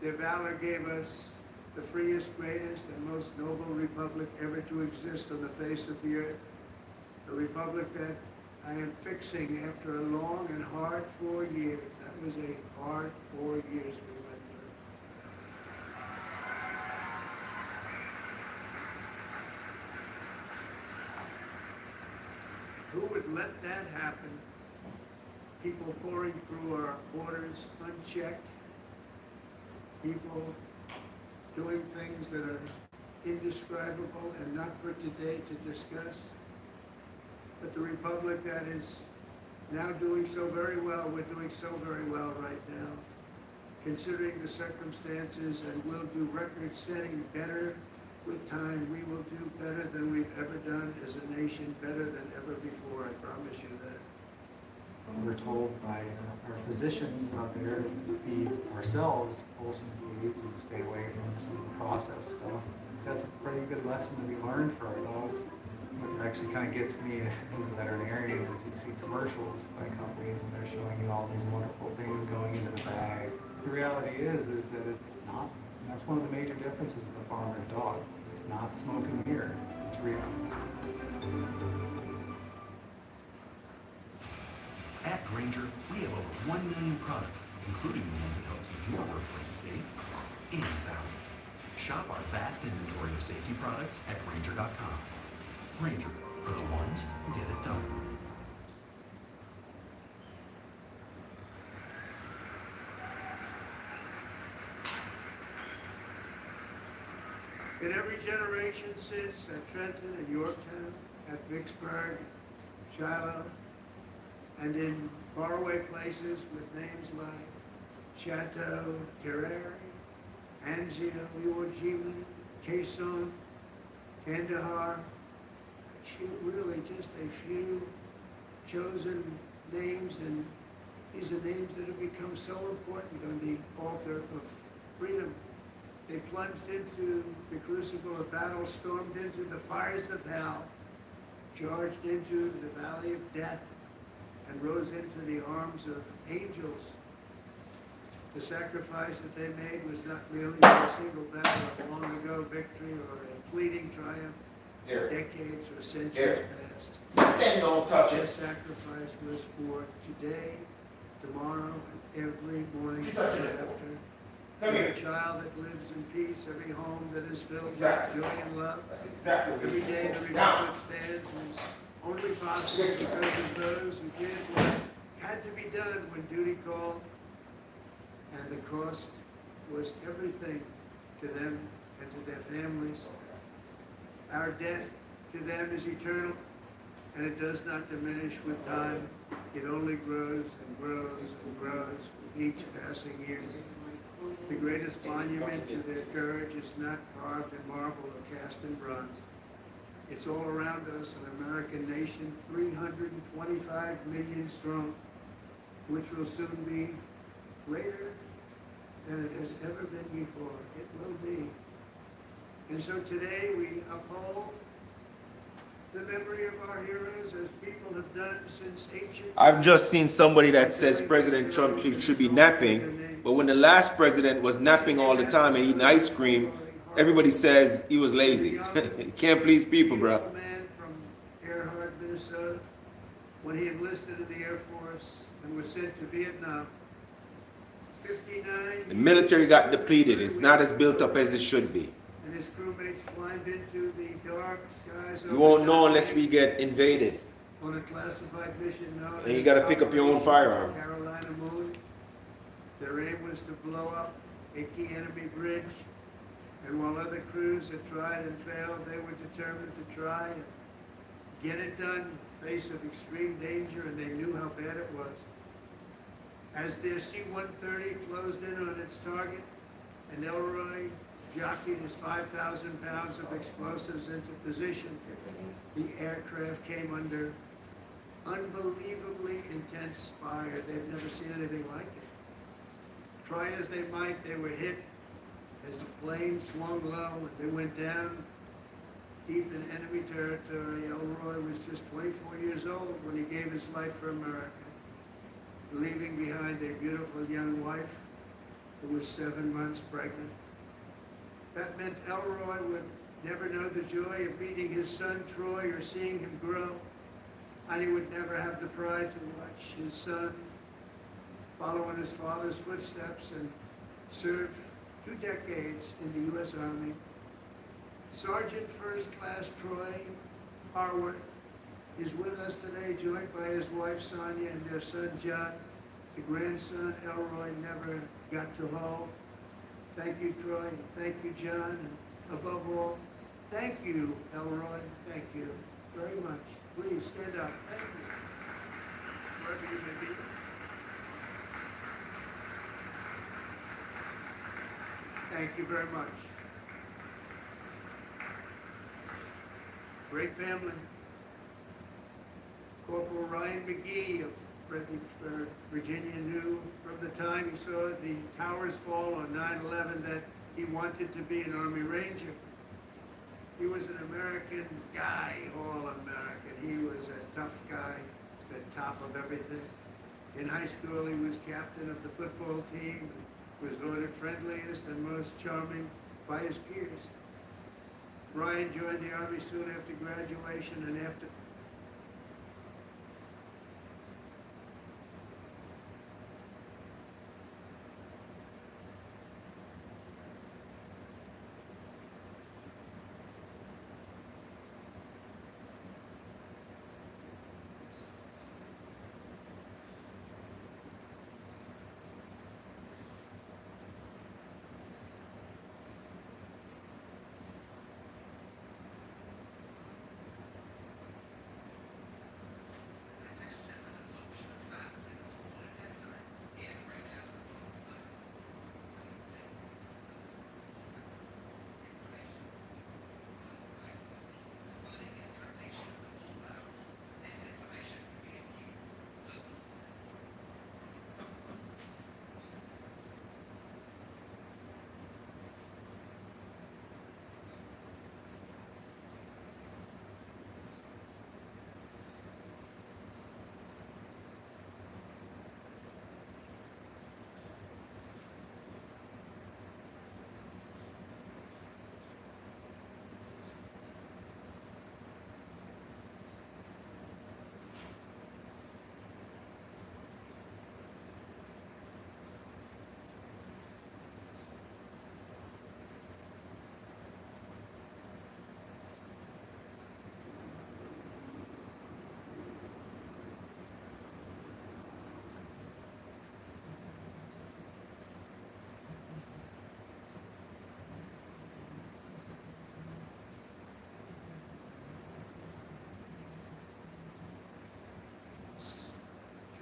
Their valor gave us the freest, greatest, and most noble republic ever to exist on the face of the earth. A republic that I am fixing after a long and hard 4 years. That was a hard 4 years we went through. Who would let that happen? People pouring through our borders unchecked. People doing things that are indescribable and not for today to discuss. But the republic that is now doing so very well, we're doing so very well right now, considering the circumstances, and we'll do record-setting better with time. We will do better than we've ever done as a nation, better than ever before, I promise you that. We're told by our physicians out there to feed ourselves wholesome foods and stay away from some of the processed stuff. That's a pretty good lesson to be learned for our dogs. What actually kind of gets me as a veterinarian is you see commercials by companies and they're showing you all these wonderful things going into the bag. The reality is that it's not. That's one of the major differences of the farmer and dog. It's not smoke and mirror. It's real. At Grainger, we have over 1 million products, including the ones that help keep your workplace safe and sound. Shop our vast inventory of safety products at Grainger.com. Grainger, for the ones who get it done. In every generation since, at Trenton and Yorktown, at Vicksburg, Shiloh, and in faraway places with names like Chateau, Terrari, Anzio, Iwo Jima, Quezon, Kandahar, really just a few chosen names, and these are names that have become so important on the altar of freedom. They plunged into the crucible of battle, stormed into the fires of hell, charged into the valley of death, and rose into the arms of angels. The sacrifice that they made was not merely for a single battle of long ago victory or a fleeting triumph, decades or centuries past. Then don't touch Their it. sacrifice was for today, tomorrow, and every morning You touch it. after. Come Every here. child that lives in peace, every home that is filled Exactly. with joy and love. That's exactly what Every day the Now. Republic stands is only possible because of those who did what had to be done when duty called, and the cost was everything to them and to their families. Our debt to them is eternal, and it does not diminish with time. It only grows and grows and grows with each passing year. The greatest monument to their courage is not carved in marble or cast in bronze. It's all around us, an American nation, 325 million strong, which will soon be greater than it has ever been before. It will be. And so today we uphold the memory of our heroes as people have done since ancient. I've just seen somebody that says President Trump should be napping, but when the last president was napping all the time and eating ice cream, everybody says he was lazy. He can't please people, bro. A man from Earhart, Minnesota, when he enlisted in the Air Force and was sent to Vietnam. 59 The military got depleted. It's not as built up as it should be. and his crewmates climbed into the dark skies. You won't know unless we get invaded. On a classified mission known And you as gotta pick up your own firearm. Carolina Moon. Their aim was to blow up a key enemy bridge. And while other crews had tried and failed, they were determined to try and get it done in the face of extreme danger, and they knew how bad it was. As their C-130 closed in on its target, and Elroy jockeyed his 5,000 pounds of explosives into position, the aircraft came under unbelievably intense fire. They've never seen anything like it. Try as they might, they were hit as the plane swung low and they went down deep in enemy territory. Elroy was just 24 years old when he gave his life for America, leaving behind a beautiful young wife who was 7 months pregnant. That meant Elroy would never know the joy of meeting his son Troy or seeing him grow, and he would never have the pride to watch his son follow in his father's footsteps and serve 2 decades in the U.S. Army. Sergeant First Class Troy Harwood is with us today, joined by his wife Sonia and their son John, the grandson Elroy never got to hold. Thank you, Troy. Thank you, John. And above all, thank you, Elroy. Thank you very much. Please stand up. Thank you. Wherever you may be. Thank you very much. Great family. Corporal Ryan McGee of Fredericksburg, Virginia, knew from the time he saw the towers fall on 9/11 that he wanted to be an Army Ranger. He was an American guy, all American. He was a tough guy, the top of everything. In high school, he was captain of the football team, was voted friendliest and most charming by his peers. Ryan joined the Army soon after graduation, and after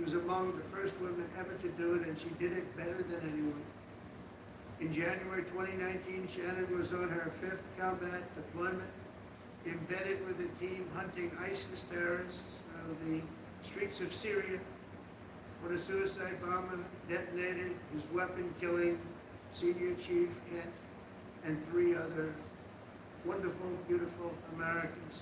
was among the first women ever to do it, and she did it better than anyone. In January 2019, Shannon was on her 5th combat deployment, embedded with a team hunting ISIS terrorists out of the streets of Syria when a suicide bomber detonated his weapon, killing Senior Chief Kent and 3 other wonderful, beautiful Americans.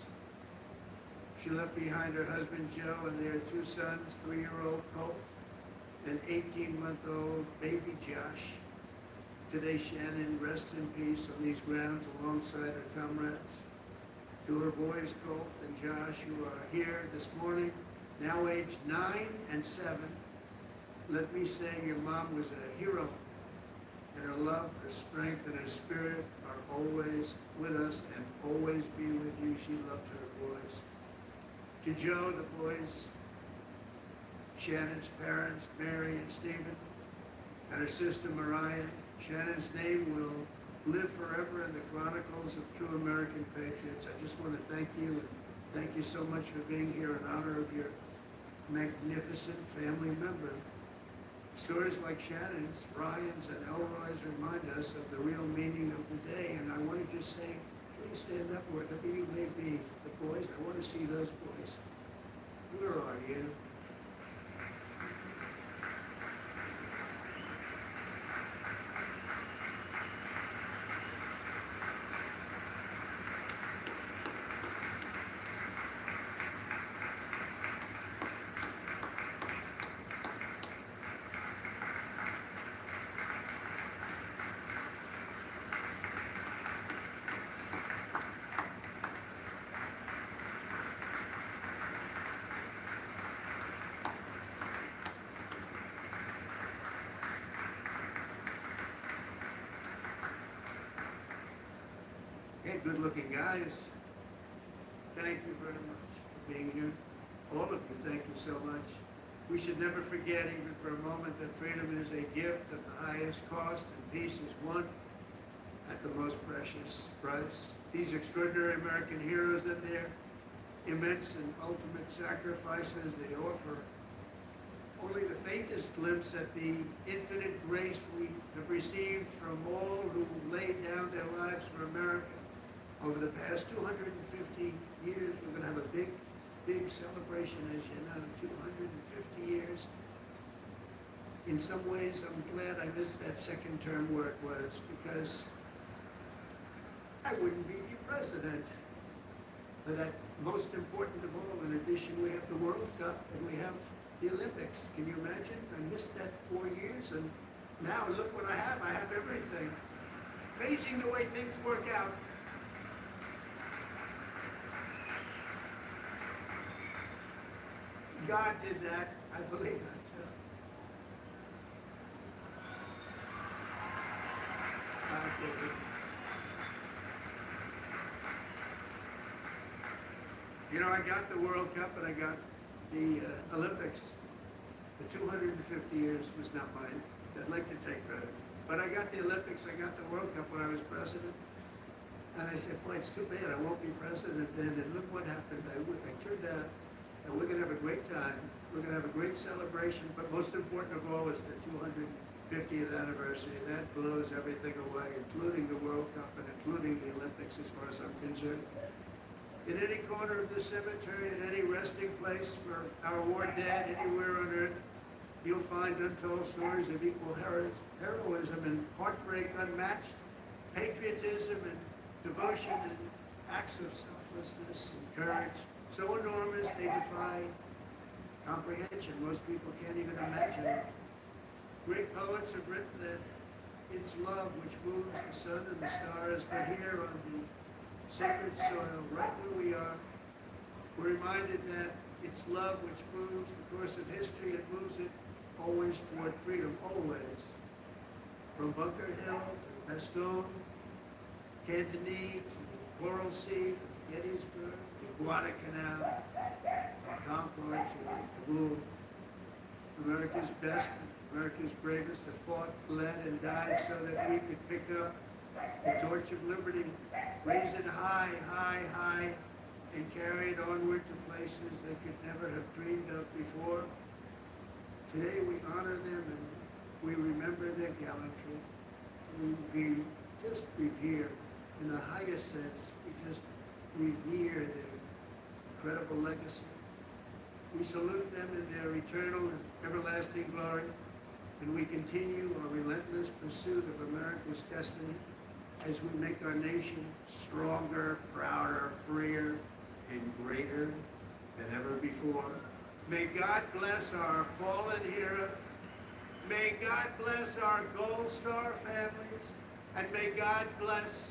She left behind her husband Joe and their 2 sons, 3-year-old Colt and 18-month-old baby Josh. Today, Shannon rests in peace on these grounds alongside her comrades. To her boys, Colt and Josh, who are here this morning, now aged 9 and 7, let me say your mom was a hero, and her love, her strength, and her spirit are always with us and always be with you. She loved her boys. To Joe, the boys, Shannon's parents, Mary and Stephen, and her sister Mariah, Shannon's name will live forever in the chronicles of true American patriots. I just want to thank you, and thank you so much for being here in honor of your magnificent family member. Stories like Shannon's, Ryan's, and Elroy's remind us of the real meaning of the day, and I want to just say, please stand up wherever you may be. The boys, I want to see those boys. Where are you? Hey, good-looking guys. Thank you very much for being here. All of you, thank you so much. We should never forget, even for a moment, that freedom is a gift of the highest cost, and peace is won at the most precious price. These extraordinary American heroes and their immense and ultimate sacrifices they offer only the faintest glimpse at the infinite grace we have received from all who laid down their lives for America. Over the past 250 years, we're going to have a big celebration, as you know, 250 years. In some ways, I'm glad I missed that second term where it was, because I wouldn't be president. But that most important of all, in addition, we have the World Cup and we have the Olympics. Can you imagine? I missed that 4 years, and now look what I have. I have everything. Amazing the way things work out. God did that. I believe that. God did it. You know, I got the World Cup and I got the Olympics. The 250 years was not mine. I'd like to take credit. But I got the Olympics, I got the World Cup when I was president. And I said, boy, it's too bad I won't be president then. And look what happened. I turned out. And we're going to have a great time. We're going to have a great celebration. But most important of all is the 250th anniversary. That blows everything away, including the World Cup and including the Olympics as far as I'm concerned. In any corner of the cemetery, in any resting place for our war dead, anywhere on earth, you'll find untold stories of equal heroism and heartbreak unmatched, patriotism and devotion and acts of selflessness and courage. So enormous they defy comprehension. Most people can't even imagine it. Great poets have written that it's love which moves the sun and the stars, but here on the sacred soil, right where we are, we're reminded that it's love which moves the course of history. It moves it always toward freedom, always. From Bunker Hill to Bastogne, Cantigny to Coral Sea, from Gettysburg to Guadalcanal, from Concord to Kabul. America's best, America's bravest have fought, bled, and died so that we could pick up the torch of liberty, raise it high, high, high, and carry it onward to places they could never have dreamed of before. Today we honor them and we remember their gallantry. We just revere, in the highest sense, we just revere their incredible legacy. We salute them in their eternal and everlasting glory, and we continue our relentless pursuit of America's destiny as we make our nation stronger, prouder, freer, and greater than ever before. May God bless our fallen heroes. May God bless our Gold Star families, and may God bless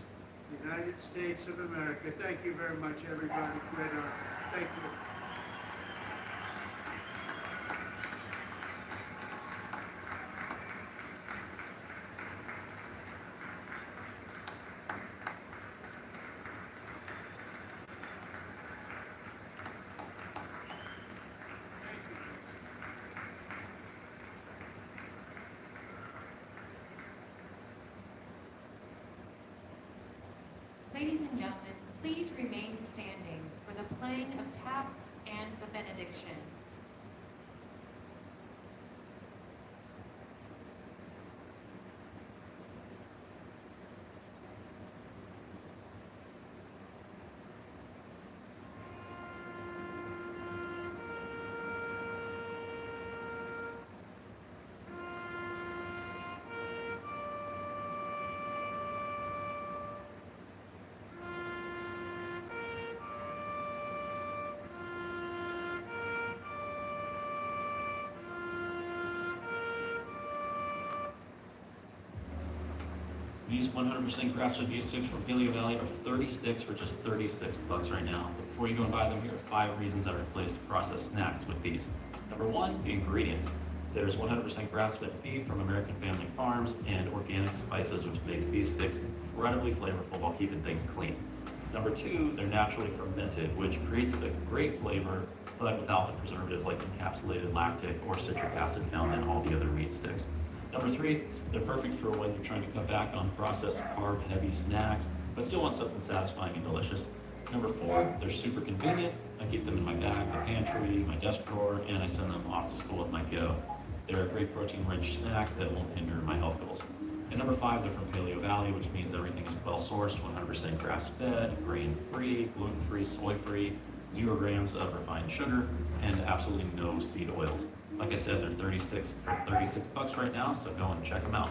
the United States of America. Thank you very much, everybody. Great honor. Thank you. Ladies and gentlemen, please remain standing for the playing of taps and the benediction. These 100% grass-fed beef sticks from Paleo Valley are 30 sticks for just $36 right now. But before you go and buy them, here are 5 reasons I replaced processed snacks with these. Number 1, the ingredients. There's 100% grass-fed beef from American Family Farms and organic spices, which makes these sticks incredibly flavorful while keeping things clean. Number 2, they're naturally fermented, which creates a great flavor, but without the preservatives like encapsulated lactic or citric acid found in all the other meat sticks. Number 3, they're perfect for when you're trying to cut back on processed carb-heavy snacks, but still want something satisfying and delicious. Number 4, they're super convenient. I keep them in my bag, my pantry, my desk drawer, and I send them off to school with my kiddo. They're a great protein-rich snack that won't hinder my health goals. And number 5, they're from Paleo Valley, which means everything is well-sourced, 100% grass-fed, grain-free, gluten-free, soy-free, 0 grams of refined sugar, and absolutely no seed oils. Like I said, they're 36 bucks right now, so go and check them out.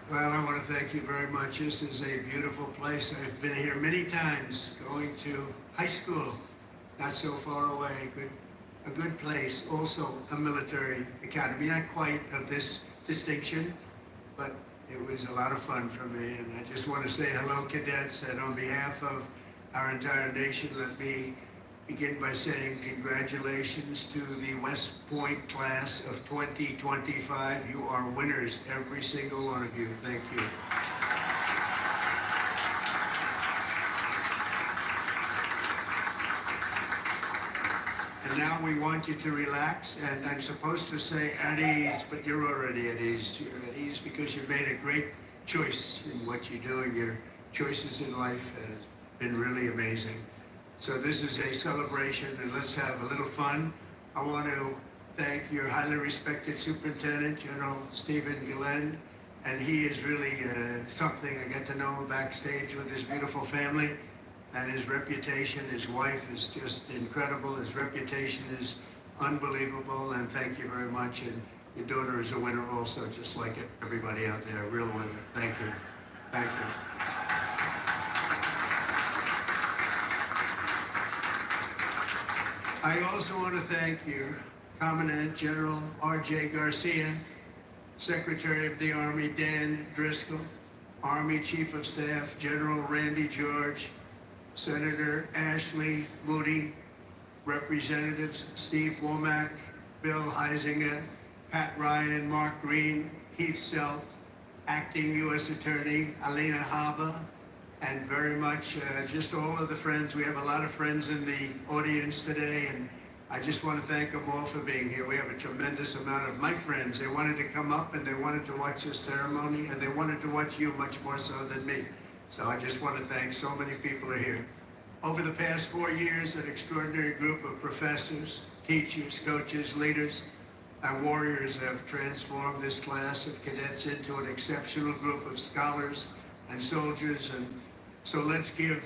Well, I want to thank you very much. This is a beautiful place. I've been here many times, going to high school, not so far away. A good place. Also a military academy, not quite of this distinction, but it was a lot of fun for me. And I just want to say hello, cadets, and on behalf of our entire nation, let me begin by saying congratulations to the West Point class of 2025. You are winners, every single one of you. Thank you. And now we want you to relax, and I'm supposed to say at ease, but you're already at ease. You're at ease because you've made a great choice in what you're doing. Your choices in life have been really amazing. So this is a celebration, and let's have a little fun. I want to thank your highly respected Superintendent, General Stephen Gillen, and he is really something. I get to know him backstage with his beautiful family, and his reputation, his wife is just incredible. His reputation is unbelievable, and thank you very much. And your daughter is a winner also, just like everybody out there, a real winner. Thank you. Thank you. I also want to thank your Commandant General R.J. Garcia, Secretary of the Army Dan Driscoll, Army Chief of Staff General Randy George, Senator Ashley Moody, Representatives Steve Womack, Bill Heisinger, Pat Ryan, Mark Green, Keith Self, Acting U.S. Attorney Alina Haba, and very much just all of the friends. We have a lot of friends in the audience today, and I just want to thank them all for being here. We have a tremendous amount of my friends. They wanted to come up and they wanted to watch this ceremony, and they wanted to watch you much more so than me. So I just want to thank so many people are here. Over the past 4 years, an extraordinary group of professors, teachers, coaches, leaders, and warriors have transformed this class of cadets into an exceptional group of scholars and soldiers. And so let's give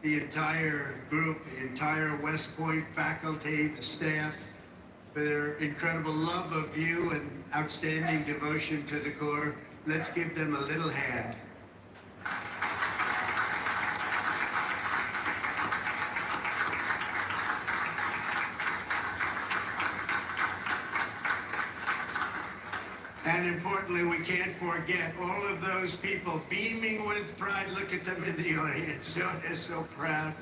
the entire group, the entire West Point faculty, the staff, for their incredible love of you and outstanding devotion to the Corps. Let's give them a little hand. And importantly, we can't forget all of those people beaming with pride. Look at them in the audience. They're so proud.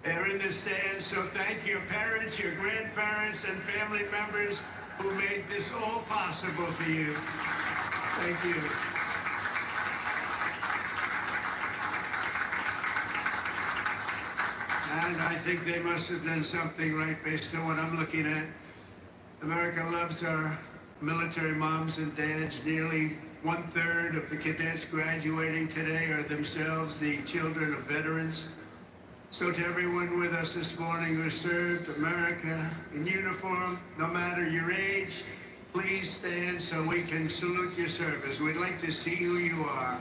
They're in the stands. So thank your parents, your grandparents, and family members who made this all possible for you. Thank you. And I think they must have done something right based on what I'm looking at. America loves our military moms and dads. Nearly 1/3 of the cadets graduating today are themselves the children of veterans. So to everyone with us this morning who served America in uniform, no matter your age, please stand so we can salute your service. We'd like to see who you are.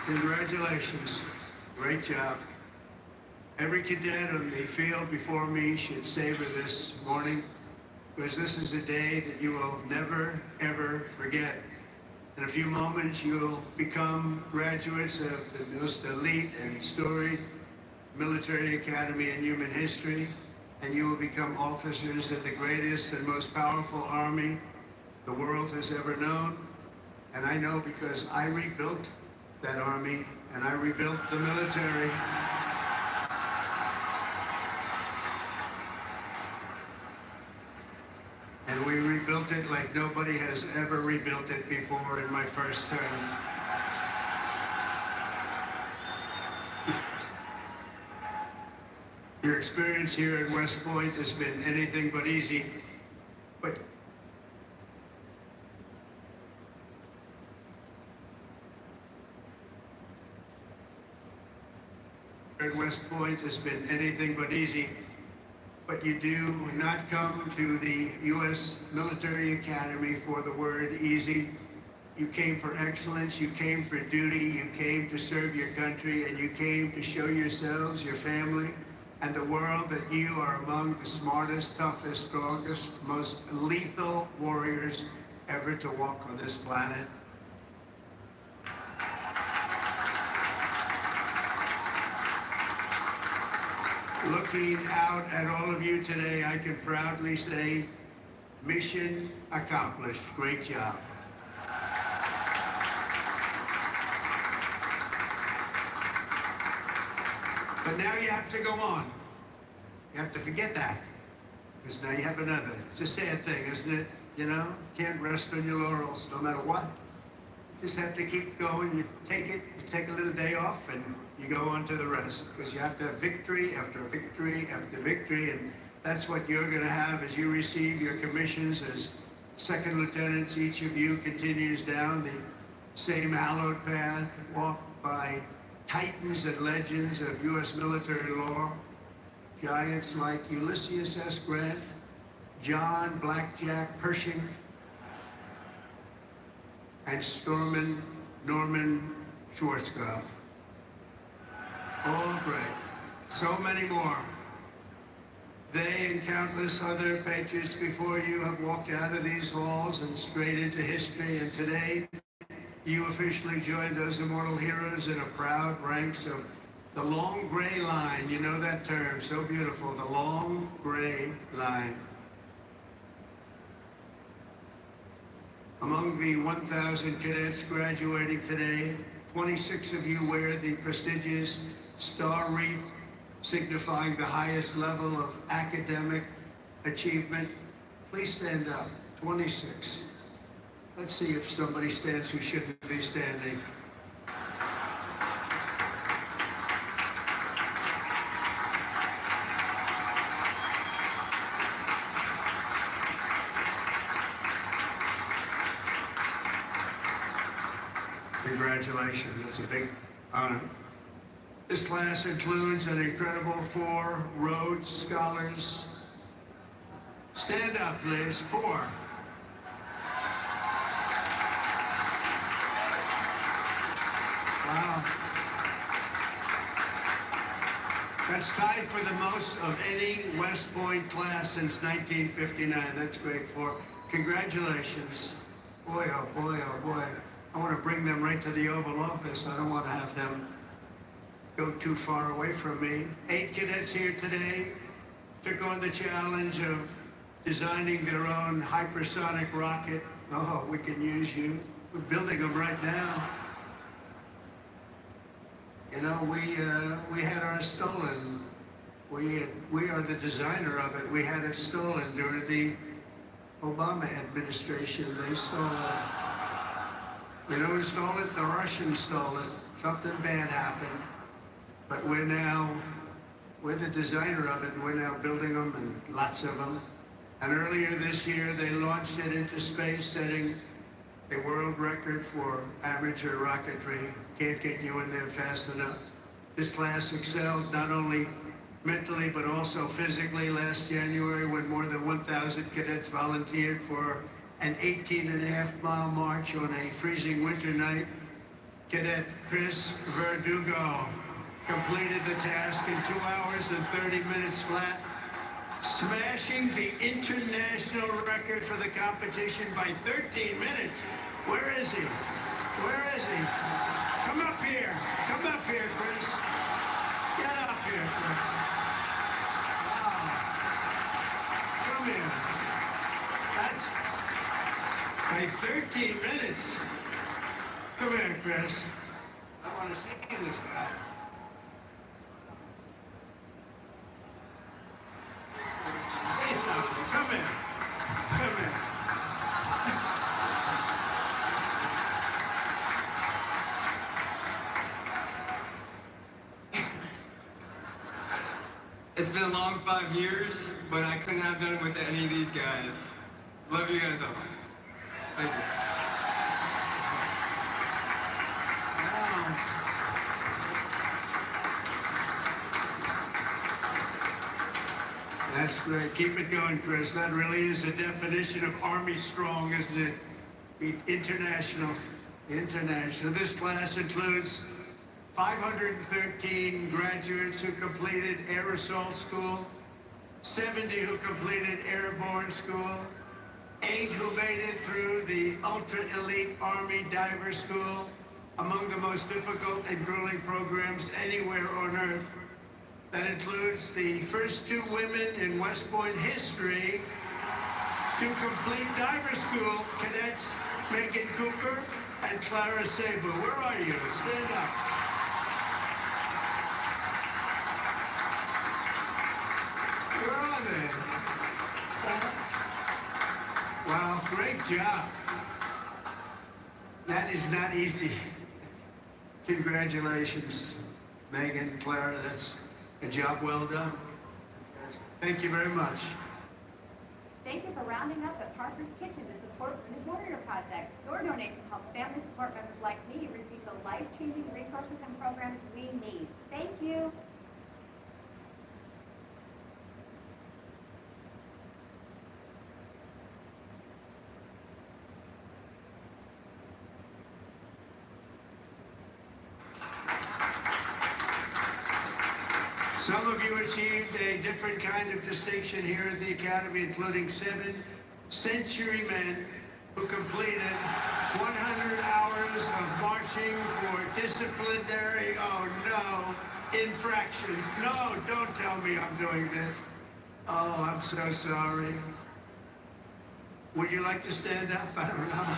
Congratulations. Great job. Every cadet on the field before me should savor this morning, because this is a day that you will never, ever forget. In a few moments, you'll become graduates of the most elite and storied military academy in human history, and you will become officers in the greatest and most powerful army the world has ever known. And I know because I rebuilt that army, and I rebuilt the military. And we rebuilt it like nobody has ever rebuilt it before in my first term. Your experience here at West Point has been anything but easy, but at West Point has been anything but easy, but you do not come to the U.S. Military Academy for the word easy. You came for excellence, you came for duty, you came to serve your country, and you came to show yourselves, your family, and the world that you are among the smartest, toughest, strongest, most lethal warriors ever to walk on this planet. Looking out at all of you today, I can proudly say, mission accomplished. Great job. But now you have to go on. You have to forget that, because now you have another. It's a sad thing, isn't it? You know, can't rest on your laurels no matter what. You just have to keep going. You take a little day off, and you go on to the rest, because you have to have victory after victory after victory, and that's what you're going to have as you receive your commissions as second lieutenants. Each of you continues down the same hallowed path walked by titans and legends of U.S. military law, giants like Ulysses S. Grant, John Blackjack Pershing, and Stormin Norman Schwarzkopf. All great. So many more. They and countless other patriots before you have walked out of these halls and straight into history, and today you officially join those immortal heroes in a proud ranks of the long gray line. You know that term, so beautiful, the long gray line. Among the 1,000 cadets graduating today, 26 of you wear the prestigious star wreath signifying the highest level of academic achievement. Please stand up. 26. Let's see if somebody stands who shouldn't be standing. Congratulations, it's a big honor. This class includes an incredible 4 Rhodes Scholars. Stand up, please. 4. Wow. That's tied for the most of any West Point class since 1959. That's great. 4. Congratulations. Boy, oh boy, oh boy. I want to bring them right to the Oval Office. I don't want to have them go too far away from me. 8 cadets here today took on the challenge of designing their own hypersonic rocket. Oh, we can use you. We're building them right now. You know, we had ours stolen. We are the designer of it. We had it stolen during the Obama administration. They stole it. You know who stole it? The Russians stole it. Something bad happened. But we're the designer of it. We're now building them, and lots of them. And earlier this year, they launched it into space, setting a world record for amateur rocketry. Can't get you in there fast enough. This class excelled not only mentally, but also physically. Last January, when more than 1,000 cadets volunteered for an 18.5-mile march on a freezing winter night, Cadet Chris Verdugo completed the task in 2 hours and 30 minutes flat, smashing the international record for the competition by 13 minutes. Where is he? Where is he? Come up here. Come up here, Chris. Get up here, Chris. Wow. Come here. That's by 13 minutes. Come here, Chris. I want to see this guy. Say something. Come here. Come here. It's been a long 5 years, but I couldn't have done it with any of these guys. Love you guys all. Thank you. That's great. Keep it going, Chris. That really is a definition of Army strong, isn't it? International. International. This class includes 513 graduates who completed Air Assault School, 70 who completed Airborne School, 8 who made it through the Ultra Elite Army Diver School, among the most difficult and grueling programs anywhere on Earth. That includes the first 2 women in West Point history to complete diver school, cadets Megan Cooper and Clara Sabu. Where are you? Stand up. Where are they? Wow, great job. That is not easy. Congratulations, Megan, Clara. That's a job well done. Thank you very much. Thank you for rounding up at Parker's Kitchen to support the Warrior Project. Your donation helps family support members like me receive the life-changing resources and programs we need. Thank you. Some of you achieved a different kind of distinction here at the Academy, including 7 century men who completed 100 hours of marching for disciplinary, oh no, infractions. No, don't tell me I'm doing this. Oh, I'm so sorry. Would you like to stand up? I don't know.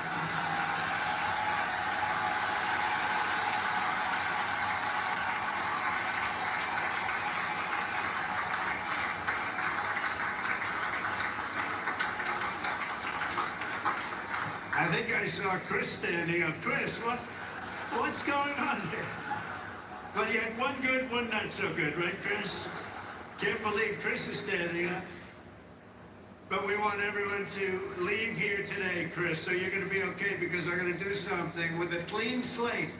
I think I saw Chris standing up. Chris, what's going on here? Well, you had one good, one not so good, right, Chris? Can't believe Chris is standing up. But we want everyone to leave here today, Chris, so you're going to be okay, because I'm going to do something with a clean slate.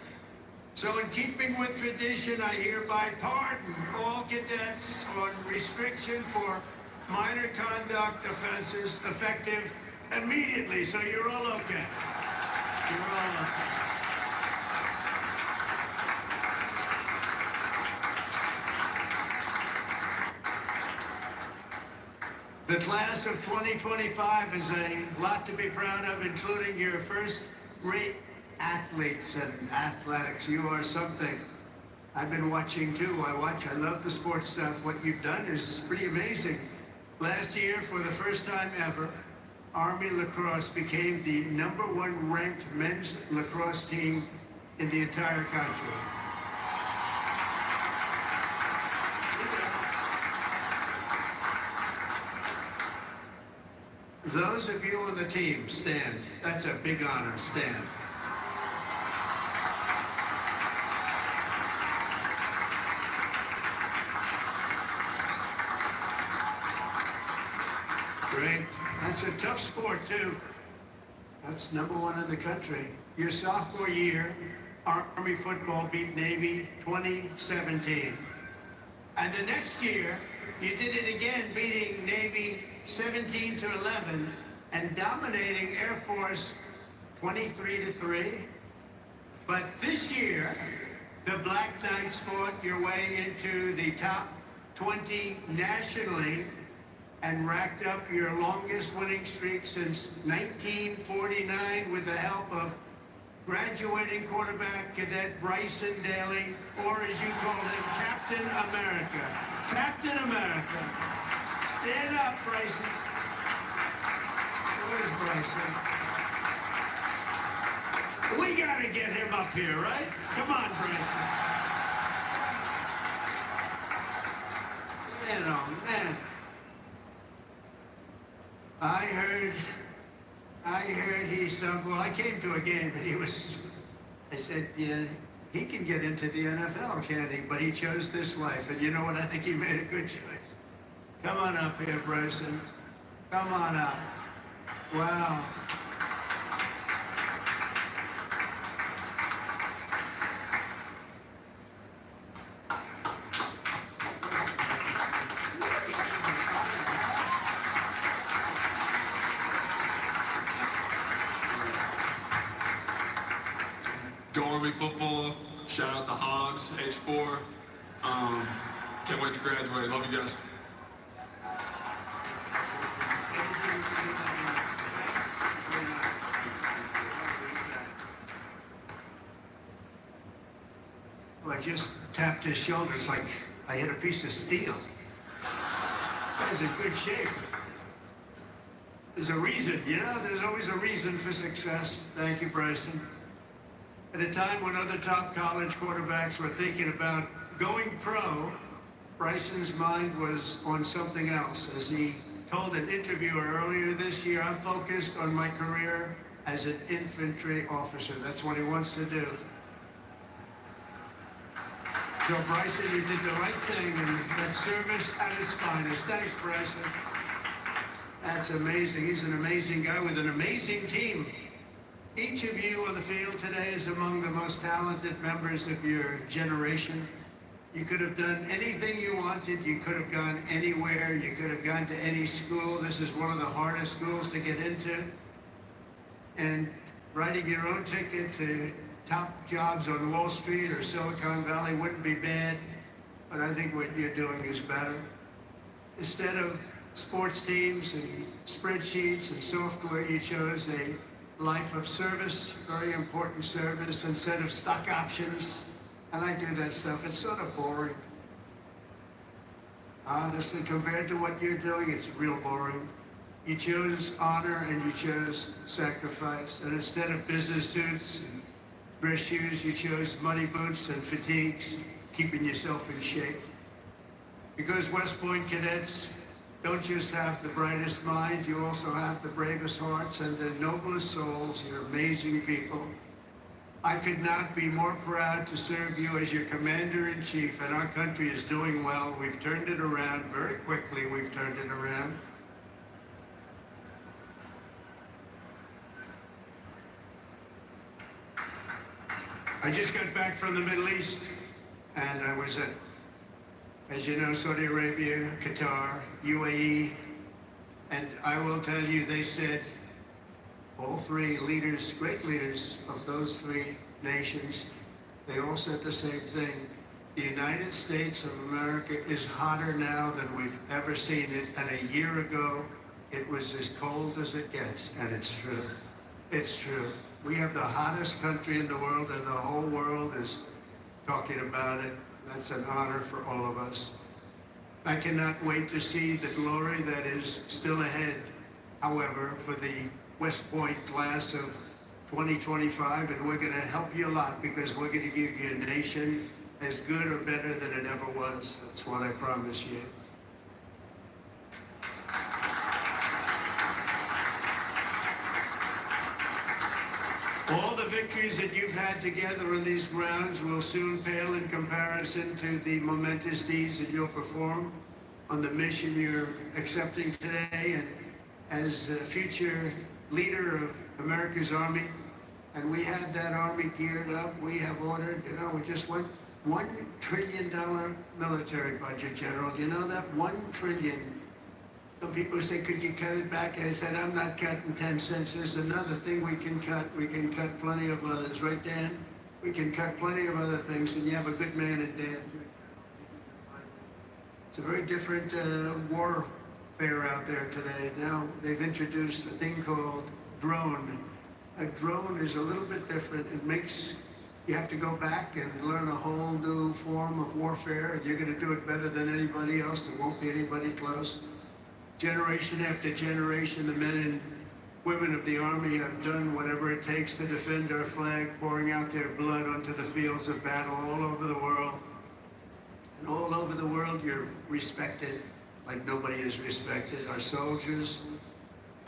So in keeping with tradition, I hereby pardon all cadets on restriction for minor conduct offenses effective immediately, so you're all okay. You're all okay. The class of 2025 is a lot to be proud of, including your first-rate athletes and athletics. You are something. I've been watching too. I love the sports stuff. What you've done is pretty amazing. Last year, for the first time ever, Army lacrosse became the #1 ranked men's lacrosse team in the entire country. Those of you on the team, stand. That's a big honor. Stand. Great. That's a tough sport, too. That's #1 in the country. Your sophomore year, Army football beat Navy 2017. And the next year, you did it again, beating Navy 17-11 and dominating Air Force 23-3. But this year, the Black Knights fought your way into the top 20 nationally and racked up your longest winning streak since 1949 with the help of graduating quarterback cadet Bryson Daly, or as you called him, Captain America. Captain America. Stand up, Bryson. Where's Bryson? We gotta get him up here, right? Come on, Bryson. Man, oh man. I heard well, I came to a game and I said, yeah, he can get into the NFL, can't he? But he chose this life, and you know what? I think he made a good choice. Come on up here, Bryson. Come on up. Wow. Go Army football. Shout out the Hogs, H4. Can't wait to graduate. Love you guys. Well, I just tapped his shoulders like I hit a piece of steel. Guy's in good shape. There's a reason, there's always a reason for success. Thank you, Bryson. At a time when other top college quarterbacks were thinking about going pro, Bryson's mind was on something else. As he told an interviewer earlier this year, I'm focused on my career as an infantry officer. That's what he wants to do. So Bryson, you did the right thing, and that's service at its finest. Thanks, Bryson. That's amazing. He's an amazing guy with an amazing team. Each of you on the field today is among the most talented members of your generation. You could have done anything you wanted. You could have gone anywhere. You could have gone to any school. This is one of the hardest schools to get into. And writing your own ticket to top jobs on Wall Street or Silicon Valley wouldn't be bad, but I think what you're doing is better. Instead of sports teams and spreadsheets and software, you chose a life of service, very important service, instead of stock options. And I do that stuff. It's sort of boring. Honestly, compared to what you're doing, it's real boring. You chose honor and you chose sacrifice. And instead of business suits and dress shoes, you chose muddy boots and fatigues, keeping yourself in shape. Because West Point cadets don't just have the brightest minds, you also have the bravest hearts and the noblest souls. You're amazing people. I could not be more proud to serve you as your commander-in-chief, and our country is doing well. We've turned it around very quickly. We've turned it around. I just got back from the Middle East, and I was at, as you know, Saudi Arabia, Qatar, UAE, and I will tell you, they said, all three leaders, great leaders of those three nations, they all said the same thing. The United States of America is hotter now than we've ever seen it, and a year ago, it was as cold as it gets, and it's true. It's true. We have the hottest country in the world, and the whole world is talking about it. That's an honor for all of us. I cannot wait to see the glory that is still ahead, however, for the West Point class of 2025, and we're going to help you a lot because we're going to give you a nation as good or better than it ever was. That's what I promise you. All the victories that you've had together on these grounds will soon pale in comparison to the momentous deeds that you'll perform on the mission you're accepting today, and as a future leader of America's Army. And we had that Army geared up. We have ordered, we just went $1 trillion military budget, General. Do you know that? $1 trillion. Some people say, could you cut it back? I said, I'm not cutting 10 cents. There's another thing we can cut. We can cut plenty of others. Right, Dan? We can cut plenty of other things, and you have a good man in Dan, too. It's a very different warfare out there today. Now, they've introduced a thing called drone. A drone is a little bit different. It makes, you have to go back and learn a whole new form of warfare, and you're going to do it better than anybody else. There won't be anybody close. Generation after generation, the men and women of the Army have done whatever it takes to defend our flag, pouring out their blood onto the fields of battle all over the world. And all over the world, you're respected like nobody is respected. Our soldiers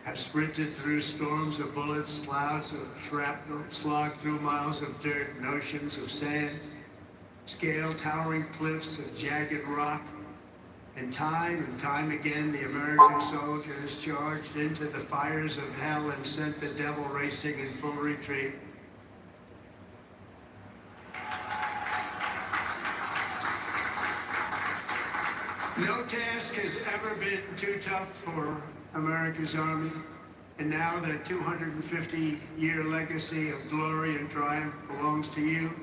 have sprinted through storms of bullets, clouds of shrapnel, slogged through miles of dirt and oceans of sand, scaled towering cliffs of jagged rock. And time again, the American soldier has charged into the fires of hell and sent the devil racing in full retreat. No task has ever been too tough for America's Army, and now that 250-year legacy of glory and triumph belongs to you,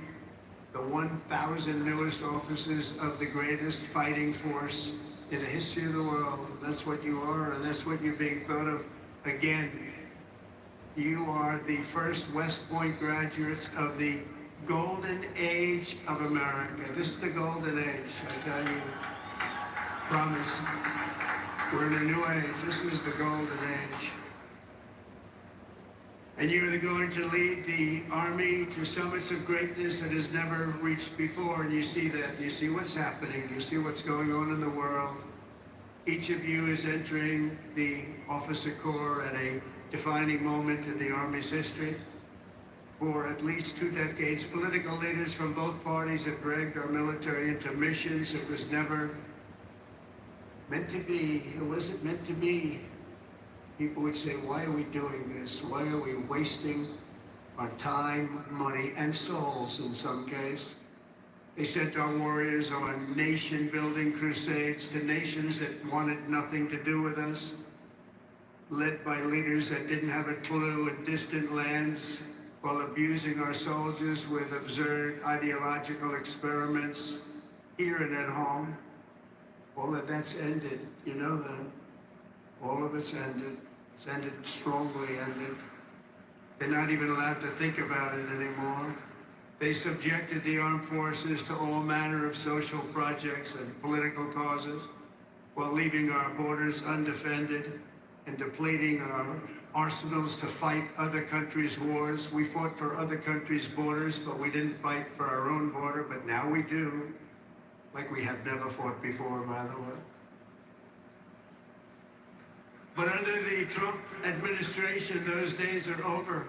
the 1,000 newest officers of the greatest fighting force in the history of the world. That's what you are, and that's what you're being thought of. Again, you are the first West Point graduates of the golden age of America. This is the golden age, I tell you. Promise. We're in a new age. This is the golden age. And you're going to lead the Army to summits of greatness that has never reached before. And you see that. You see what's happening. You see what's going on in the world. Each of you is entering the officer corps at a defining moment in the Army's history. For at least 2 decades, political leaders from both parties have dragged our military into missions it was never meant to be. It wasn't meant to be. People would say, why are we doing this? Why are we wasting our time, money, and souls in some case? They sent our warriors on nation-building crusades to nations that wanted nothing to do with us, led by leaders that didn't have a clue in distant lands, while abusing our soldiers with absurd ideological experiments here and at home. All of that's ended. You know that. All of it's ended. It's ended strongly ended. They're not even allowed to think about it anymore. They subjected the armed forces to all manner of social projects and political causes while leaving our borders undefended. and depleting our arsenals to fight other countries' wars. We fought for other countries' borders, but we didn't fight for our own border, but now we do, like we have never fought before, by the way. But under the Trump administration, those days are over.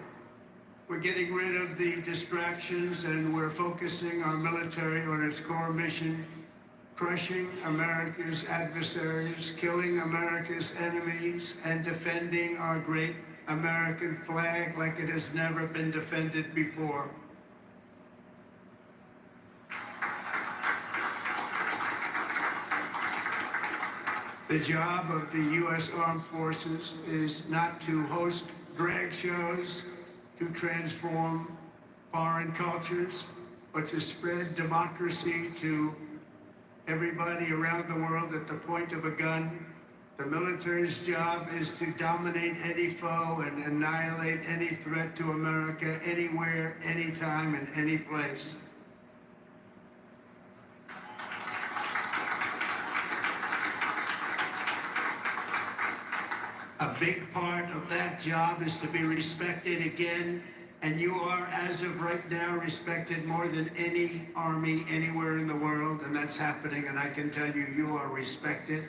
We're getting rid of the distractions and we're focusing our military on its core mission, crushing America's adversaries, killing America's enemies, and defending our great American flag like it has never been defended before. The job of the U.S. Armed Forces is not to host drag shows, to transform foreign cultures, but to spread democracy to everybody around the world at the point of a gun. The military's job is to dominate any foe and annihilate any threat to America anywhere, anytime, and any place. A big part of that job is to be respected again, and you are, as of right now, respected more than any army anywhere in the world, and that's happening, and I can tell you, you are respected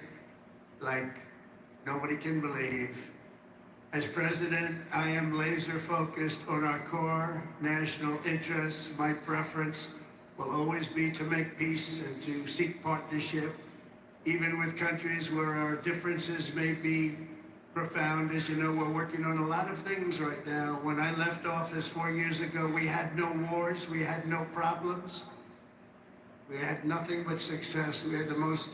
like nobody can believe. As president, I am laser focused on our core national interests. My preference will always be to make peace and to seek partnership, even with countries where our differences may be profound. As you know, we're working on a lot of things right now. When I left office 4 years ago, we had no wars, we had no problems. We had nothing but success. We had the most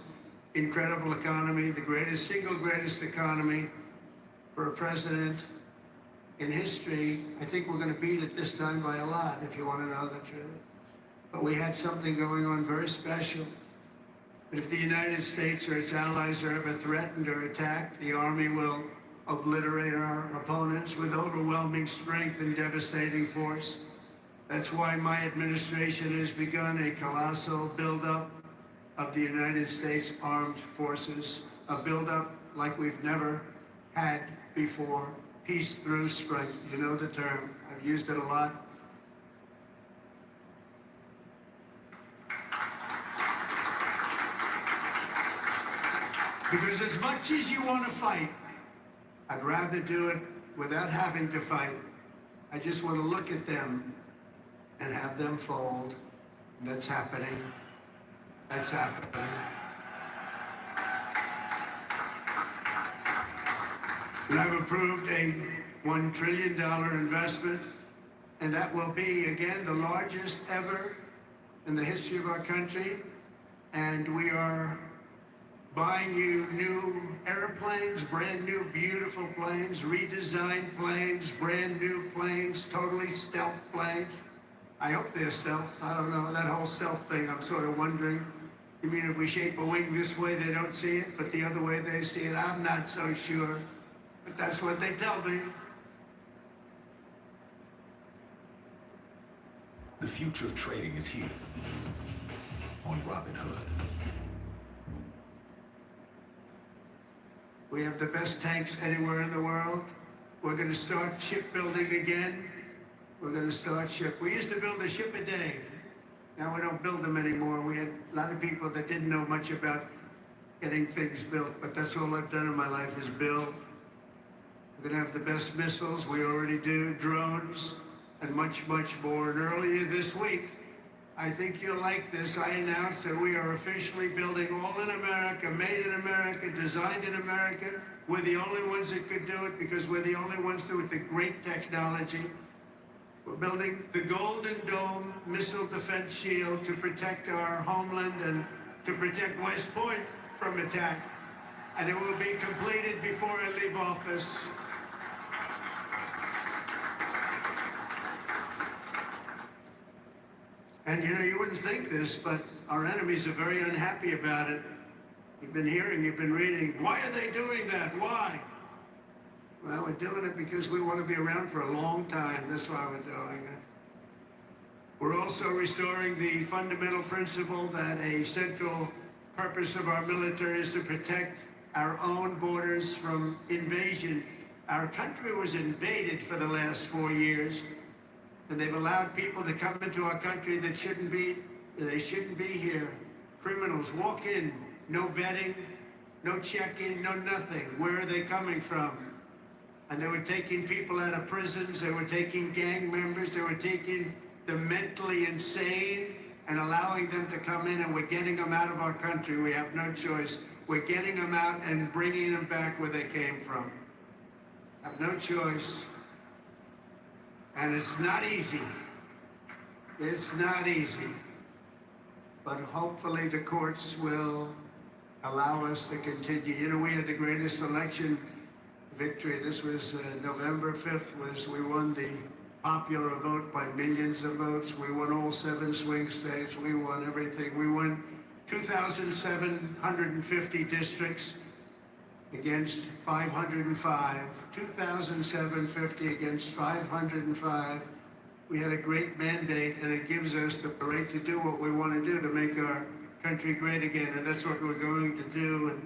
incredible economy, the greatest, single greatest economy for a president in history. I think we're going to beat it this time by a lot, if you want to know the truth. But we had something going on very special. If the United States or its allies are ever threatened or attacked, the Army will obliterate our opponents with overwhelming strength and devastating force. That's why my administration has begun a colossal buildup of the United States Armed Forces, a buildup like we've never had before. Peace through strength. You know the term. I've used it a lot. Because as much as you want to fight, I'd rather do it without having to fight. I just want to look at them and have them fold. That's happening. That's happening. And I've approved a $1 trillion investment, and that will be, again, the largest ever in the history of our country. And we are buying you new airplanes, brand new beautiful planes, redesigned planes, brand new planes, totally stealth planes. I hope they're stealth. I don't know, that whole stealth thing, I'm sort of wondering. You mean if we shape a wing this way, they don't see it, but the other way they see it? I'm not so sure, but that's what they tell me. The future of trading is here on Robinhood. We have the best tanks anywhere in the world. We're going to start shipbuilding again. We're going to start ship. We used to build a ship a day. Now we don't build them anymore. We had a lot of people that didn't know much about getting things built, but that's all I've done in my life is build. We're going to have the best missiles. We already do. Drones and much, much more. And earlier this week, I think you'll like this, I announced that we are officially building all in America, made in America, designed in America. We're the only ones that could do it because we're the only ones with the great technology. We're building the Golden Dome missile defense shield to protect our homeland and to protect West Point from attack. And it will be completed before I leave office. And you know, you wouldn't think this, but our enemies are very unhappy about it. You've been hearing, you've been reading. Why are they doing that? Why? Well, we're doing it because we want to be around for a long time. That's why we're doing it. We're also restoring the fundamental principle that a central purpose of our military is to protect our own borders from invasion. Our country was invaded for the last 4 years, and they've allowed people to come into our country that shouldn't be here. Criminals walk in, no vetting, no check-in, no nothing. Where are they coming from? And they were taking people out of prisons, they were taking gang members, they were taking the mentally insane and allowing them to come in, and we're getting them out of our country. We have no choice. We're getting them out and bringing them back where they came from. Have no choice. And it's not easy. It's not easy. But hopefully the courts will allow us to continue. You know, we had the greatest election victory. This was November 5th, we won the popular vote by millions of votes. We won all 7 swing states. We won everything. We won 2,750 districts against 505. 2,750 against 505. We had a great mandate, and it gives us the right to do what we want to do to make our country great again, and that's what we're going to do. And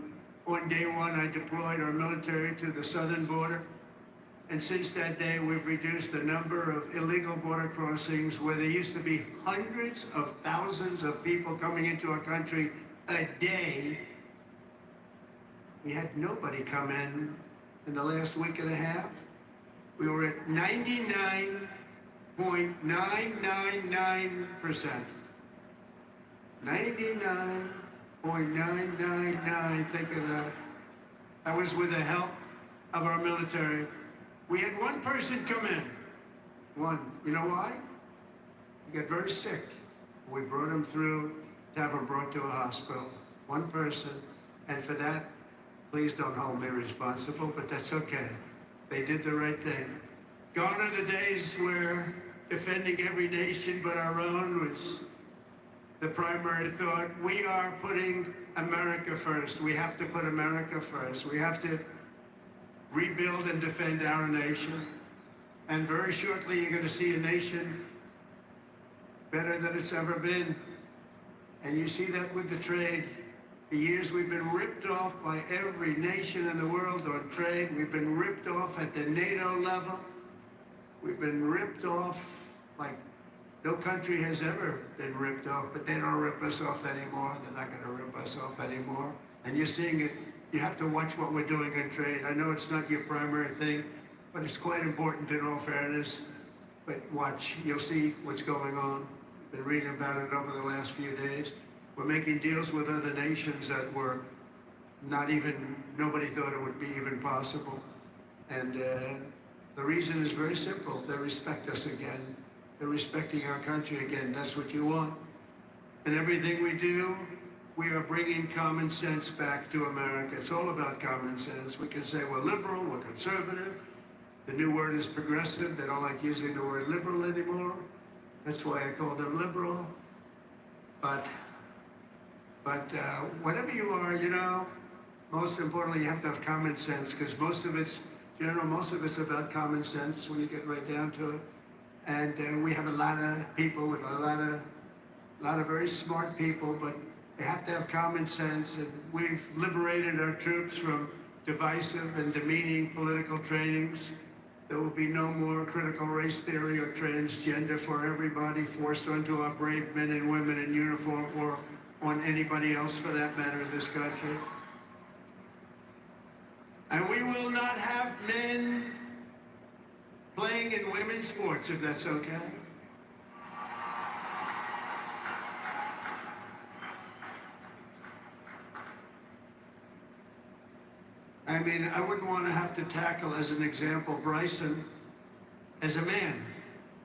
on day one, I deployed our military to the southern border. And since that day, we've reduced the number of illegal border crossings where there used to be hundreds of thousands of people coming into our country a day. We had nobody come in the last week and a half. We were at 99.999%. 99.999, think of that. That was with the help of our military. We had one person come in. One. You know why? He got very sick. We brought him through to have him brought to a hospital. One person. And for that, please don't hold me responsible, but that's okay. They did the right thing. Gone are the days where defending every nation but our own was the primary thought. We are putting America first. We have to put America first. We have to rebuild and defend our nation. And very shortly, you're going to see a nation better than it's ever been. And you see that with the trade. For years, we've been ripped off by every nation in the world on trade. We've been ripped off at the NATO level. We've been ripped off like no country has ever been ripped off, but they don't rip us off anymore. They're not going to rip us off anymore. And you're seeing it. You have to watch what we're doing in trade. I know it's not your primary thing, but it's quite important in all fairness. But watch, you'll see what's going on. Been reading about it over the last few days. We're making deals with other nations that were nobody thought it would be even possible. And the reason is very simple. They respect us again. They're respecting our country again. That's what you want. And everything we do, we are bringing common sense back to America. It's all about common sense. We can say we're liberal, we're conservative. The new word is progressive. They don't like using the word liberal anymore. That's why I call them liberal. But whatever you are, you know, most importantly, you have to have common sense, because most of it's about common sense when you get right down to it. And we have a lot of people with a lot of very smart people, but they have to have common sense. And we've liberated our troops from divisive and demeaning political trainings. There will be no more critical race theory or transgender for everybody forced onto our brave men and women in uniform, or on anybody else for that matter in this country. And we will not have men playing in women's sports, if that's okay. I mean, I wouldn't want to have to tackle, as an example, Bryson as a man.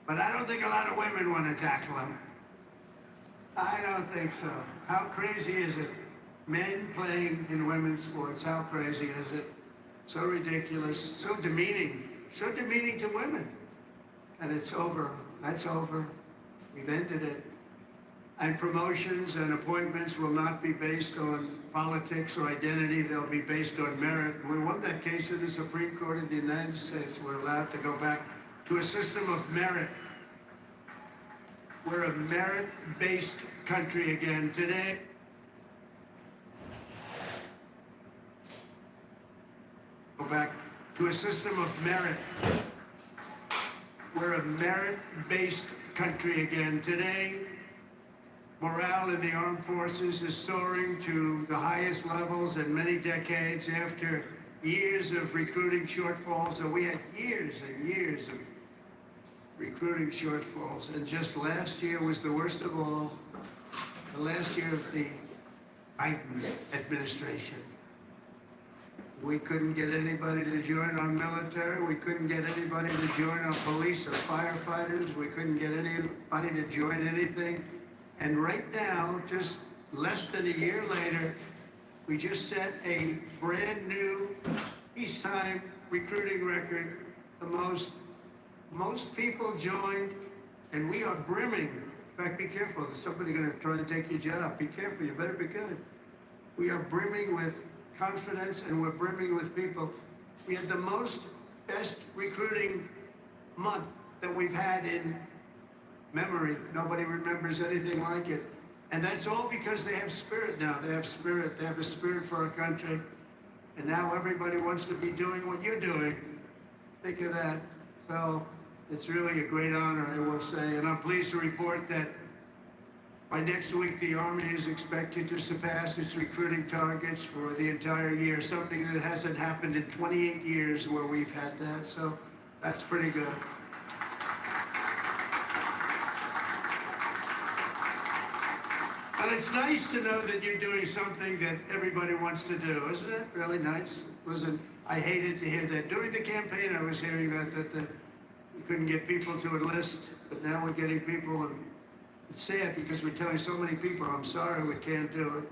But I don't think a lot of women want to tackle him. I don't think so. How crazy is it? Men playing in women's sports, how crazy is it? So ridiculous, so demeaning to women. And it's over. That's over. We've ended it. And promotions and appointments will not be based on politics or identity. They'll be based on merit. We won that case in the Supreme Court of the United States. We're allowed to go back to a system of merit. We're a merit-based country again today. go back to a system of merit. We're a merit-based country again. Today, morale in the armed forces is soaring to the highest levels in many decades after years of recruiting shortfalls. So we had years and years of recruiting shortfalls. And just last year was the worst of all. The last year of the Biden administration. We couldn't get anybody to join our military. We couldn't get anybody to join our police or firefighters. We couldn't get anybody to join anything. And right now, just less than a year later, we just set a brand new peacetime recruiting record. The most people joined, and we are brimming. In fact, be careful. There's somebody going to try to take your job. Be careful. You better be good. We are brimming with confidence, and we're brimming with people. We had the best recruiting month that we've had in memory. Nobody remembers anything like it. And that's all because they have spirit now. They have spirit. They have a spirit for our country. And now everybody wants to be doing what you're doing. Think of that. So it's really a great honor, I will say. And I'm pleased to report that by next week, the Army is expected to surpass its recruiting targets for the entire year, something that hasn't happened in 28 years where we've had that. So that's pretty good. And it's nice to know that you're doing something that everybody wants to do, isn't it? Really nice. I hated to hear that. During the campaign, I was hearing that we couldn't get people to enlist, but now we're getting people, and it's sad because we're telling so many people, I'm sorry, we can't do it.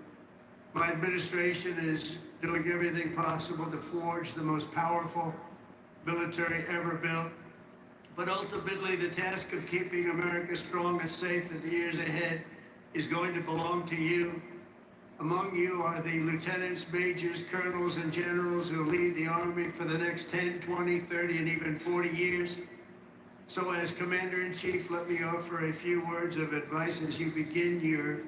My administration is doing everything possible to forge the most powerful military ever built. But ultimately, the task of keeping America strong and safe in the years ahead is going to belong to you. Among you are the lieutenants, majors, colonels, and generals who lead the Army for the next 10, 20, 30, and even 40 years. So as Commander-in-Chief, let me offer a few words of advice as you begin your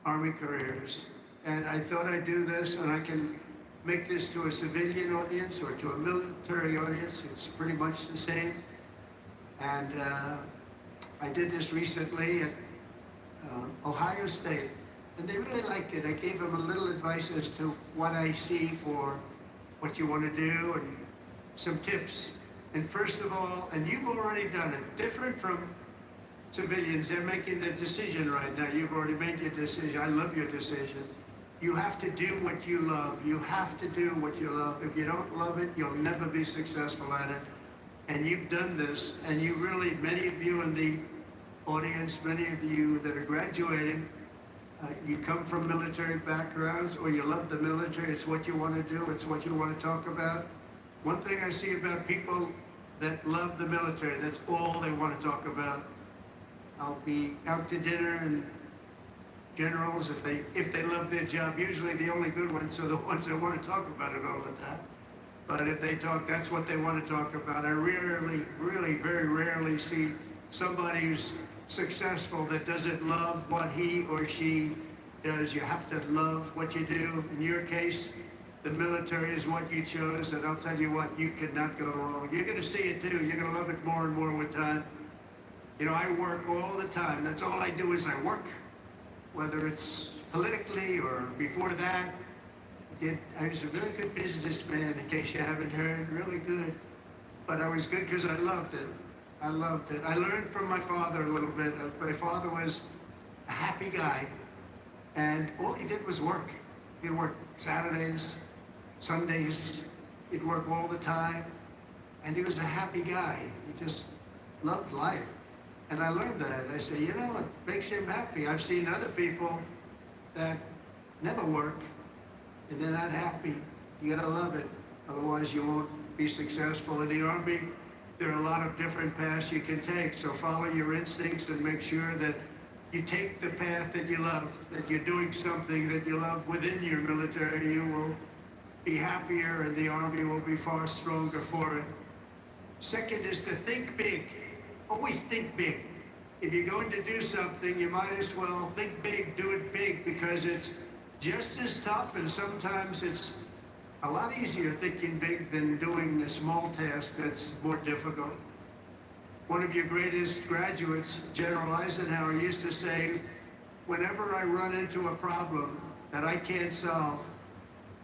Army careers. And I thought I'd do this, and I can make this to a civilian audience or to a military audience. It's pretty much the same. And I did this recently at Ohio State, and they really liked it. I gave them a little advice as to what I see for what you want to do and some tips. And first of all, and you've already done it, different from civilians, they're making their decision right now. You've already made your decision. I love your decision. You have to do what you love. You have to do what you love. If you don't love it, you'll never be successful at it. And you've done this, and you really, many of you in the audience, many of you that are graduating, you come from military backgrounds, or you love the military. It's what you want to do. It's what you want to talk about. One thing I see about people that love the military, that's all they want to talk about. I'll be out to dinner, and generals, if they love their job, usually the only good ones are the ones that want to talk about it all the time. But if they talk, that's what they want to talk about. I rarely, really very rarely see somebody who's successful that doesn't love what he or she does. You have to love what you do. In your case, the military is what you chose, and I'll tell you what, you cannot go wrong. You're going to see it too. You're going to love it more and more with time. You know, I work all the time. That's all I do is I work, whether it's politically or before that. I was a really good businessman, in case you haven't heard, really good. But I was good because I loved it. I loved it. I learned from my father a little bit. My father was a happy guy, and all he did was work. He'd work Saturdays, Sundays. He'd work all the time, and he was a happy guy. He just loved life. And I learned that. I said, you know, it makes him happy. I've seen other people that never work, and they're not happy. You gotta love it, otherwise you won't be successful. In the Army, there are a lot of different paths you can take, so follow your instincts and make sure that you take the path that you love, that you're doing something that you love within your military. You will be happier, and the Army will be far stronger for it. Second is to think big. Always think big. If you're going to do something, you might as well think big, do it big, because it's just as tough, and sometimes it's a lot easier thinking big than doing a small task that's more difficult. One of your greatest graduates, General Eisenhower, used to say, whenever I run into a problem that I can't solve,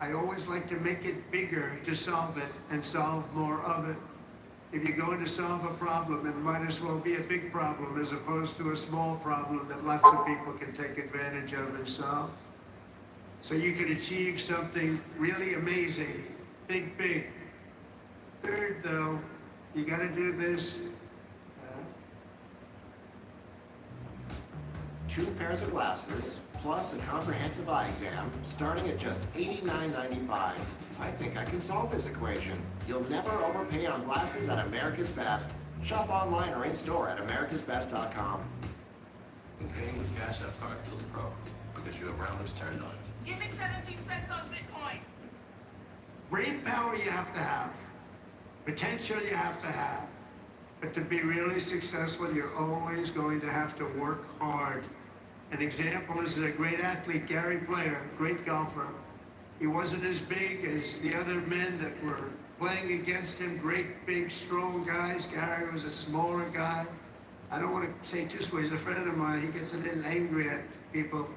I always like to make it bigger to solve it and solve more of it. If you're going to solve a problem, it might as well be a big problem as opposed to a small problem that lots of people can take advantage of and solve. So you can achieve something really amazing. Think big. Third, though, you got to do this. 2 pairs of glasses, plus a comprehensive eye exam, starting at just $89.95. I think I can solve this equation. You'll never overpay on glasses at America's Best. Shop online or in-store at americasbest.com. And paying with Cash App Card feels pro, because you have rounders turned on. Give me 17 cents on Bitcoin. Brain power you have to have. Potential you have to have. But to be really successful, you're always going to have to work hard. An example is a great athlete, Gary Player, great golfer. He wasn't as big as the other men that were playing against him, great, big, strong guys. Gary was a smaller guy. I don't want to say too small. He's a friend of mine. He gets a little angry at people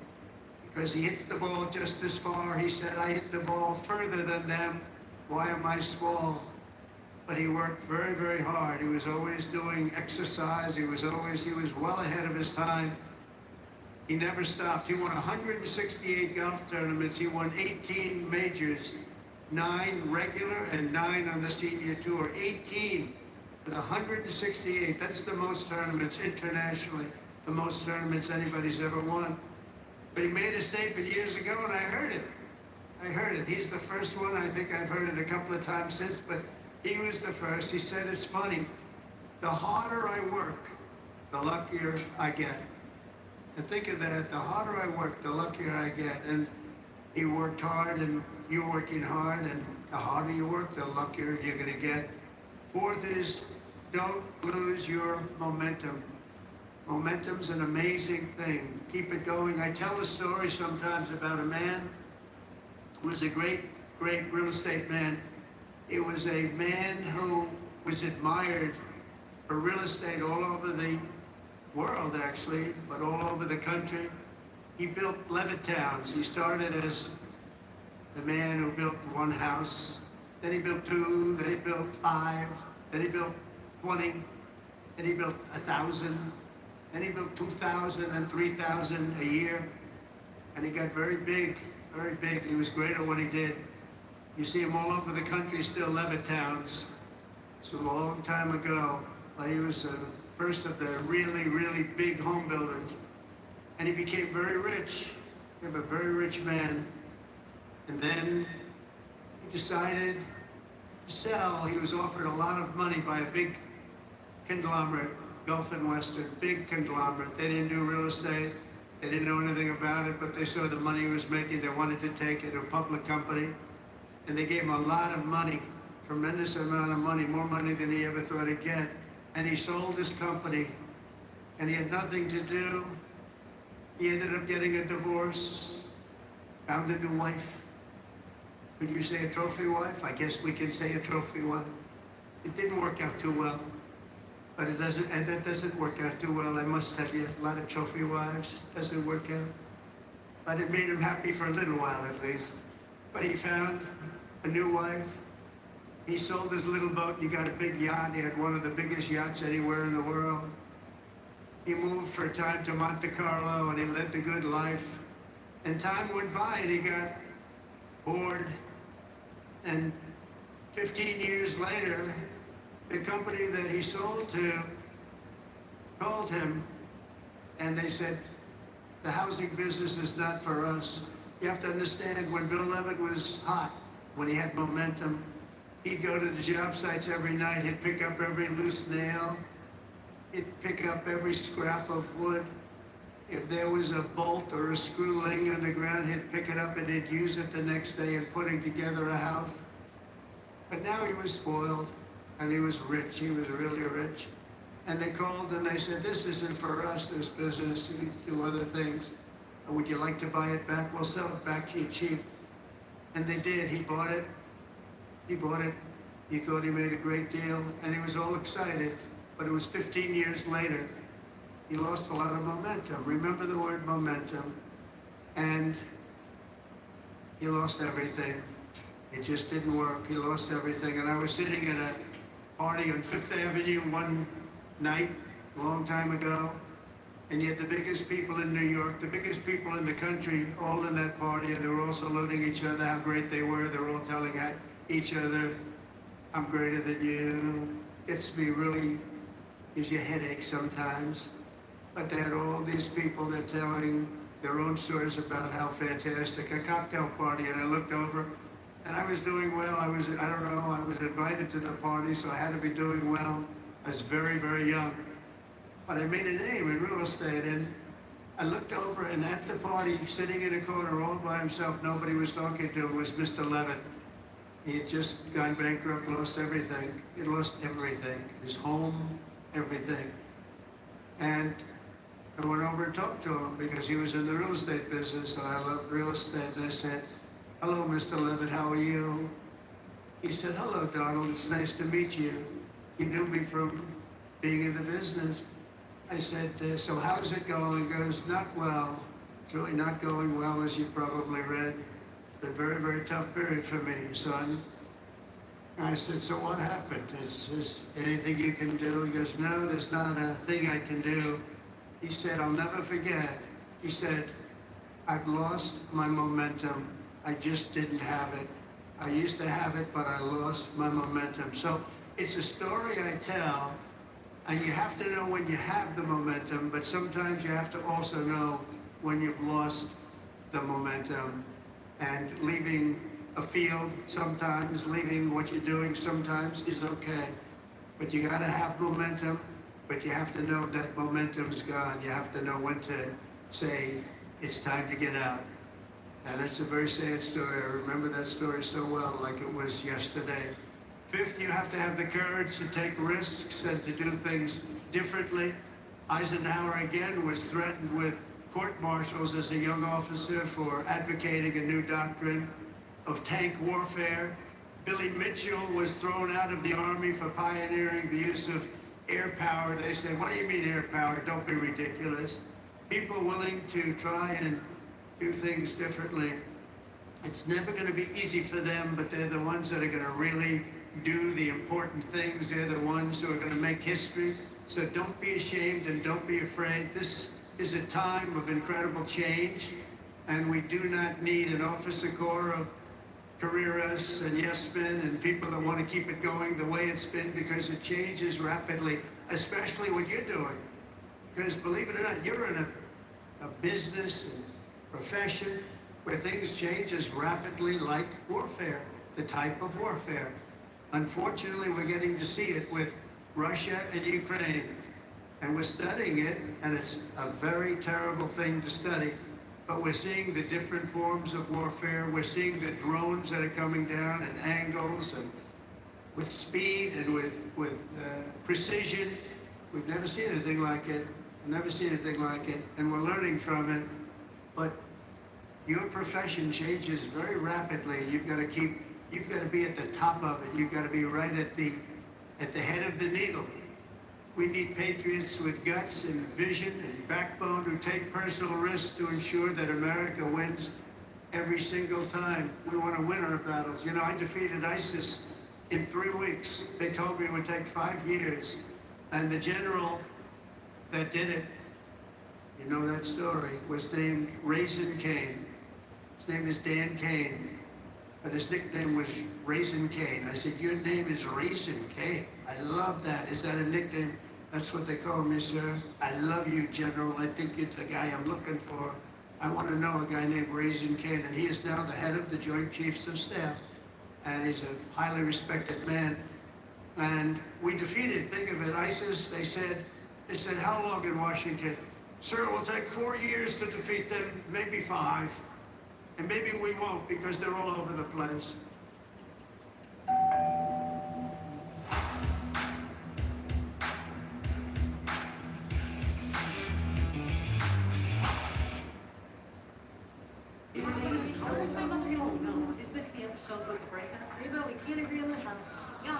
because he hits the ball just as far. He said, I hit the ball further than them. Why am I small? But he worked very, very hard. He was always doing exercise. He was well ahead of his time. He never stopped. He won 168 golf tournaments. He won 18 majors, 9 regular and 9 on the senior tour. 18 with 168. That's the most tournaments internationally, the most tournaments anybody's ever won. But he made a statement years ago, and I heard it. He's the first one. I think I've heard it a couple of times since, but he was the first. He said, it's funny. The harder I work, the luckier I get. And think of that, the harder I work, the luckier I get. And he worked hard, and you're working hard, and the harder you work, the luckier you're gonna get. Fourth is, don't lose your momentum. Momentum's an amazing thing. Keep it going. I tell a story sometimes about a man who was a great, great real estate man. It was a man who was admired for real estate all over the world, actually, but all over the country. He built Levittowns. He started as the man who built 1 house. Then he built 2, then he built 5, then he built 20, then he built 1,000, then he built 2,000 and 3,000 a year. And he got very big, very big. He was great at what he did. You see him all over the country, still Levittowns. It's a long time ago, but he was first of the really, really big home builders. And he became very rich, a very rich man. And then he decided to sell. He was offered a lot of money by a big conglomerate, Gulf and Western, big conglomerate. They didn't do real estate. They didn't know anything about it, but they saw the money he was making. They wanted to take it to a public company. And they gave him a lot of money, tremendous amount of money, more money than he ever thought he'd get. And he sold his company, and he had nothing to do. He ended up getting a divorce, found a new wife. Could you say a trophy wife? I guess we can say a trophy wife. It didn't work out too well, but it doesn't, and that doesn't work out too well. I must tell you, a lot of trophy wives doesn't work out. But it made him happy for a little while at least. But he found a new wife. He sold his little boat, and he got a big yacht. He had one of the biggest yachts anywhere in the world. He moved for a time to Monte Carlo, and he lived the good life. And time went by, and he got bored. And 15 years later, the company that he sold to called him, and they said, the housing business is not for us. You have to understand, when Bill Levitt was hot, when he had momentum, he'd go to the job sites every night. He'd pick up every loose nail. He'd pick up every scrap of wood. If there was a bolt or a screw laying on the ground, he'd pick it up and he'd use it the next day in putting together a house. But now he was spoiled, and he was rich. He was really rich. And they called and they said, this isn't for us, this business. We do other things. Would you like to buy it back? We'll sell it back to you cheap. And they did. He bought it. He bought it. He thought he made a great deal, and he was all excited. But it was 15 years later. He lost a lot of momentum. Remember the word momentum. And he lost everything. It just didn't work. He lost everything. And I was sitting at a party on Fifth Avenue one night, a long time ago, and you had the biggest people in New York, the biggest people in the country, all in that party, and they were all saluting each other, how great they were. They were all telling each other, I'm greater than you. Gets me really, gives you a headache sometimes. But they had all these people, they're telling their own stories about how fantastic, a cocktail party, and I looked over, and I was doing well. I was invited to the party, so I had to be doing well. I was very, very young. But I made a name in real estate, and I looked over, and at the party, sitting in a corner all by himself, nobody was talking to him, was Mr. Levitt. He had just gone bankrupt, lost everything. He lost everything, his home, everything. And I went over and talked to him because he was in the real estate business, and I loved real estate. And I said, hello, Mr. Levitt, how are you? He said, hello, Donald, it's nice to meet you. He knew me from being in the business. I said, so how's it going? He goes, not well. It's really not going well, as you probably read. It's been a very, very tough period for me, son. I said, so what happened? Is there anything you can do? He goes, no, there's not a thing I can do. He said, I'll never forget. He said, I've lost my momentum. I just didn't have it. I used to have it, but I lost my momentum. So it's a story I tell, and you have to know when you have the momentum, but sometimes you have to also know when you've lost the momentum. And leaving a field sometimes, leaving what you're doing sometimes is okay. But you gotta have momentum, but you have to know that momentum's gone. You have to know when to say, it's time to get out. And it's a very sad story. I remember that story so well, like it was yesterday. Fifth, you have to have the courage to take risks and to do things differently. Eisenhower, again, was threatened with court-martials as a young officer for advocating a new doctrine of tank warfare. Billy Mitchell was thrown out of the Army for pioneering the use of air power. They say, what do you mean air power? Don't be ridiculous. People willing to try and do things differently. It's never going to be easy for them, but they're the ones that are going to really do the important things. They're the ones who are going to make history. So don't be ashamed and don't be afraid. This is a time of incredible change, and we do not need an officer corps of careerists and yes men and people that want to keep it going the way it's been, because it changes rapidly, especially what you're doing. Because believe it or not, you're in a business and profession where things change as rapidly like warfare, the type of warfare. Unfortunately, we're getting to see it with Russia and Ukraine, and we're studying it, and it's a very terrible thing to study. But we're seeing the different forms of warfare. We're seeing the drones that are coming down at angles and with speed and with precision. We've never seen anything like it. Never seen anything like it, and we're learning from it. But your profession changes very rapidly. You've got to be at the top of it. You've got to be right at the head of the needle. We need patriots with guts and vision and backbone who take personal risks to ensure that America wins every single time. We want to win our battles. You know, I defeated ISIS in 3 weeks. They told me it would take 5 years. And the general that did it, you know that story, was named Raisin Cane. His name is Dan Cane, but his nickname was Raisin Cane. I said, your name is Raisin Cane. I love that. Is that a nickname? That's what they call me, sir. I love you, General. I think you're the guy I'm looking for. I want to know a guy named Raisin Cane, and he is now the head of the Joint Chiefs of Staff, and he's a highly respected man. And we defeated, think of it, ISIS. They said, how long in Washington? Sir, it will take 4 years to defeat them, maybe 5. And maybe we won't, because they're all over the place. Is this the episode with the breakup? Maybe we can't agree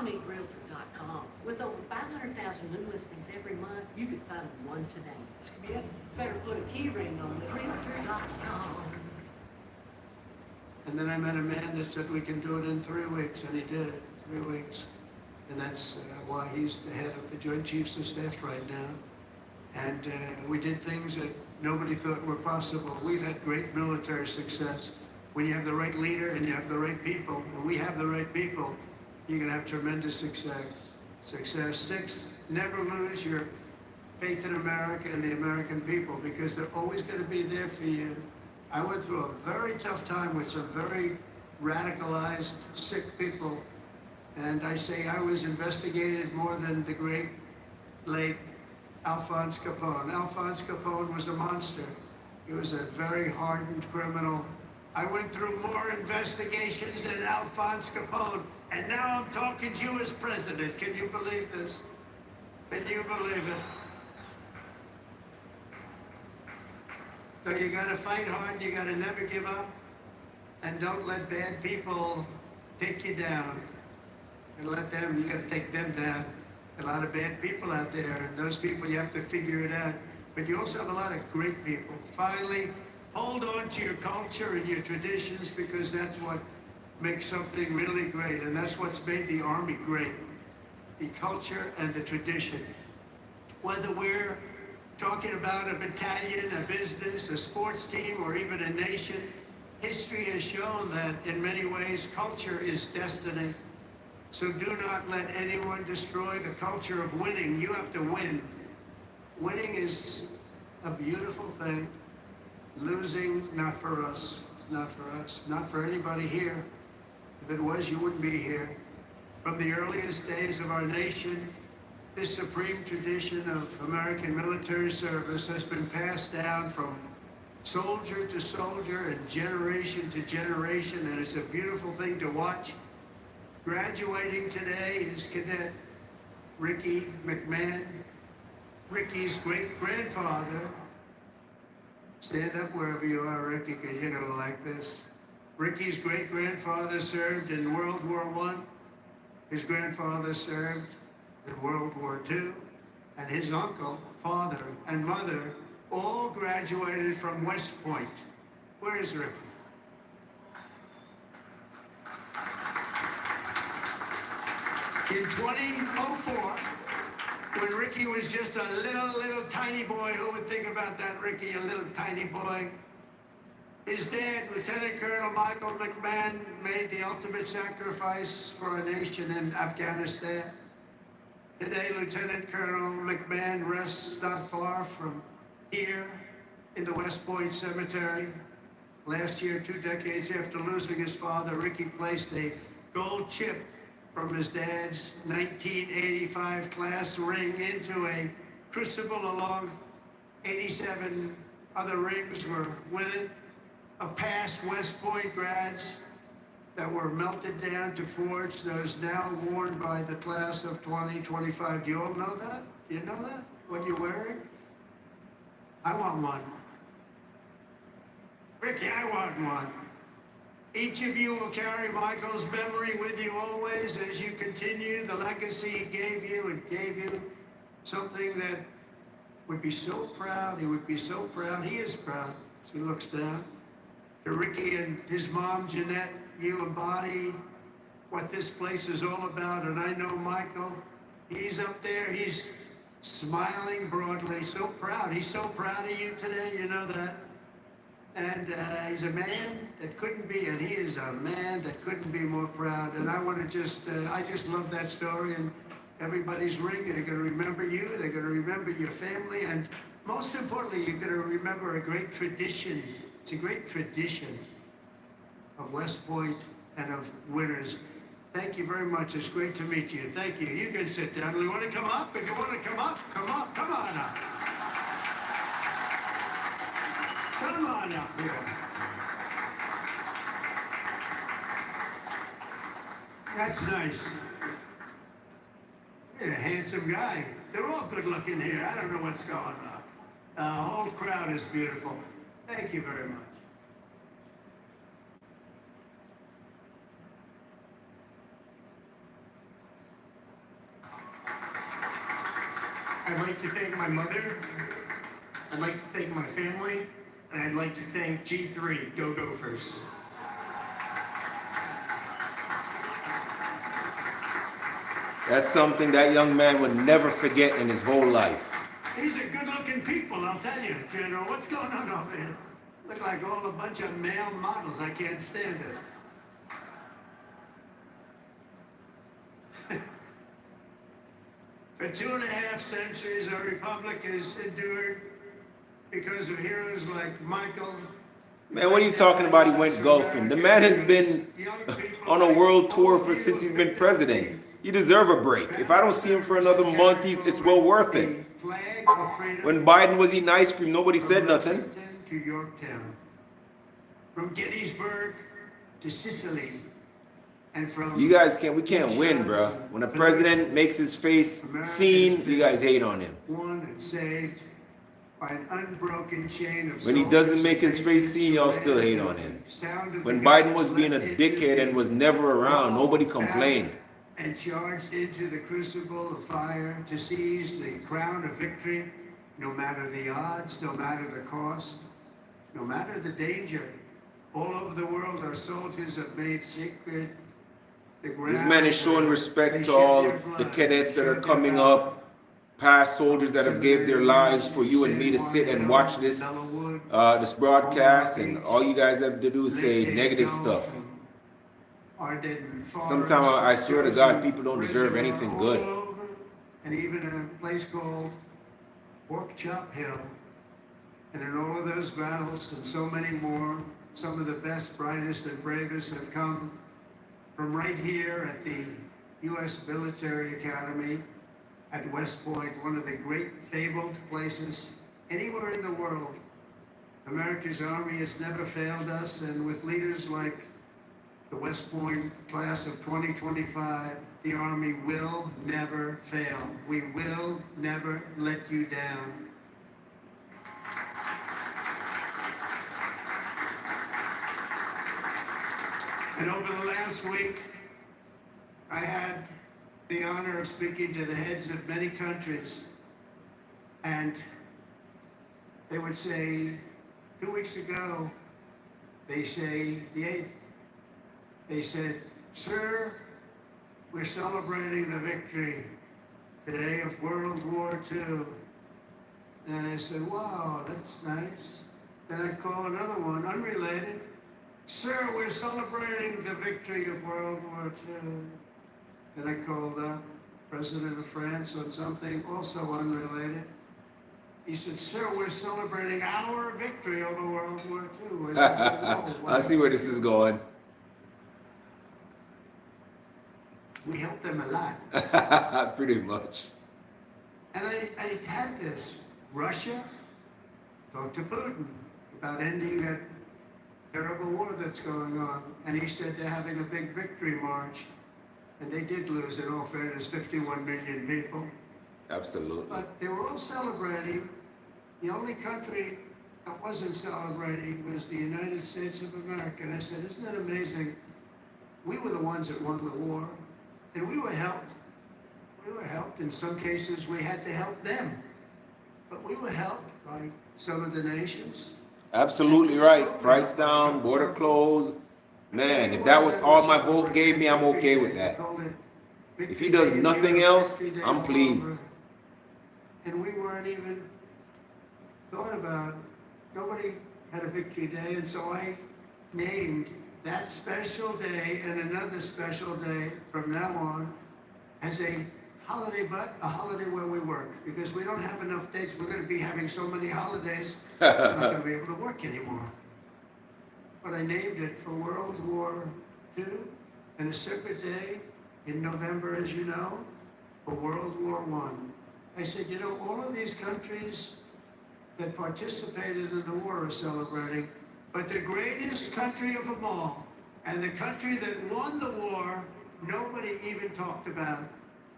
ArmyRealtor.com. With over 500,000 new listings every month, you could find one today. Skip, better put a key ring on it. Realtor.com. And then I met a man that said we can do it in 3 weeks, and he did it, 3 weeks. And that's why he's the head of the Joint Chiefs of Staff right now. And we did things that nobody thought were possible. We've had great military success. When you have the right leader and you have the right people, when we have the right people, you can have tremendous success. 6, never lose your faith in America and the American people, because they're always going to be there for you. I went through a very tough time with some very radicalized, sick people. And I say I was investigated more than the great late Alphonse Capone. Alphonse Capone was a monster. He was a very hardened criminal. I went through more investigations than Alphonse Capone, and now I'm talking to you as president. Can you believe this? Can you believe it? So you gotta fight hard, you gotta never give up, and don't let bad people take you down. And you gotta take them down. A lot of bad people out there, and those people, you have to figure it out. But you also have a lot of great people. Finally, hold on to your culture and your traditions, because that's what makes something really great, and that's what's made the Army great. The culture and the tradition. Whether we're talking about a battalion, a business, a sports team, or even a nation, history has shown that in many ways, culture is destiny. So do not let anyone destroy the culture of winning. You have to win. Winning is a beautiful thing. Losing, not for us. Not for us. Not for anybody here. If it was, you wouldn't be here. From the earliest days of our nation, this supreme tradition of American military service has been passed down from soldier to soldier and generation to generation, and it's a beautiful thing to watch. Graduating today is Cadet Ricky McMahon, Ricky's great-grandfather. Stand up wherever you are, Ricky, because you're going to like this. Ricky's great-grandfather served in World War I. His grandfather served in World War II. And his uncle, father, and mother all graduated from West Point. Where is Ricky? In 2004, when Ricky was just a little tiny boy, who would think about that, Ricky, a little tiny boy? His dad, Lieutenant Colonel Michael McMahon, made the ultimate sacrifice for our nation in Afghanistan. Today, Lieutenant Colonel McMahon rests not far from here in the West Point Cemetery. Last year, 2 decades after losing his father, Ricky placed a gold chip from his dad's 1985 class ring into a crucible along 87 other rings were with it, of past West Point grads that were melted down to forge those now worn by the class of 2025. Do you all know that? Do you know that? What you're wearing? I want one. Ricky, I want one. Each of you will carry Michael's memory with you always as you continue the legacy he gave you, and gave you something that would be so proud. He would be so proud. He is proud. So he looks down. To Ricky and his mom, Jeanette, you embody what this place is all about. And I know Michael, he's up there, he's smiling broadly, so proud. He's so proud of you today, you know that. And he's a man that couldn't be, and he is a man that couldn't be more proud. And I want to just, I just love that story. And everybody's ring, they're going to remember you, they're going to remember your family, and most importantly, you're going to remember a great tradition. It's a great tradition of West Point and of winners. Thank you very much. It's great to meet you. Thank you. You can sit down. You want to come up? If you want to come up, come up. Come on up. Come on up here. That's nice. You're a handsome guy. They're all good looking here. I don't know what's going on. The whole crowd is beautiful. Thank you very much. I'd like to thank my mother, I'd like to thank my family, and I'd like to thank G3, Go Gophers. That's something that young man would never forget in his whole life. These are good-looking people, I'll tell you. General, what's going on over here? Look like all a bunch of male models. I can't stand it. For 2.5 centuries, our republic has endured because of heroes like Michael. Man, what are you talking about? He went golfing. The man has been on a world tour since he's been president. You deserve a break. If I don't see him for another month, it's well worth it. When Biden was eating ice cream, nobody said nothing. To Yorktown, from Gettysburg to Sicily, and from You guys we can't win, bro. When a president makes his face seen, you guys hate on him. won and saved by an unbroken chain of When he doesn't make his face seen, y'all still hate on him. When Biden was being a dickhead and was never around, nobody complained. And charged into the crucible of fire to seize the crown of victory, no matter the odds, no matter the cost, no matter the danger. All over the world, our soldiers have made sacred the ground. This man is showing respect to all the cadets that are coming up, past soldiers that have gave their lives for you and me to sit and watch this broadcast, and all you guys have to do is say negative stuff. Sometimes I swear to God, people don't deserve anything good. And even a place called Pork Chop Hill. And in all of those battles and so many more, some of the best, brightest, and bravest have come from right here at the U.S. Military Academy at West Point, one of the great fabled places anywhere in the world. America's Army has never failed us, and with leaders like the West Point class of 2025, the Army will never fail. We will never let you down. And over the last week, I had the honor of speaking to the heads of many countries, and they would say, 2 weeks ago, they say the 8th, they said, "Sir, we're celebrating the victory today of World War II." And I said, "Wow, that's nice." Then I call another one, unrelated. "Sir, we're celebrating the victory of World War II." Then I called up President of France on something also unrelated. He said, "Sir, we're celebrating our victory over World War II." I said, "Whoa, I see where this is going. We helped them a lot. Pretty much. And I had this. Russia talked to Putin about ending that terrible war that's going on. And he said they're having a big victory march. And they did lose, in all fairness, 51 million people. Absolutely. But they were all celebrating. The only country that wasn't celebrating was the United States of America. And I said, "Isn't it amazing? We were the ones that won the war. And we were helped. We were helped. In some cases, we had to help them. But we were helped by some of the nations." Absolutely right. Price down, border closed. Man, if that was all my vote gave me, I'm okay with that. If he does nothing else, I'm pleased. And we weren't even thought about. Nobody had a victory day, and so I named that special day and another special day from now on as a holiday, but a holiday where we work, because we don't have enough days. We're going to be having so many holidays, we're not going to be able to work anymore. But I named it for World War II, and a separate day in November, as you know, for World War I. I said, you know, all of these countries that participated in the war are celebrating, but the greatest country of them all, and the country that won the war, nobody even talked about.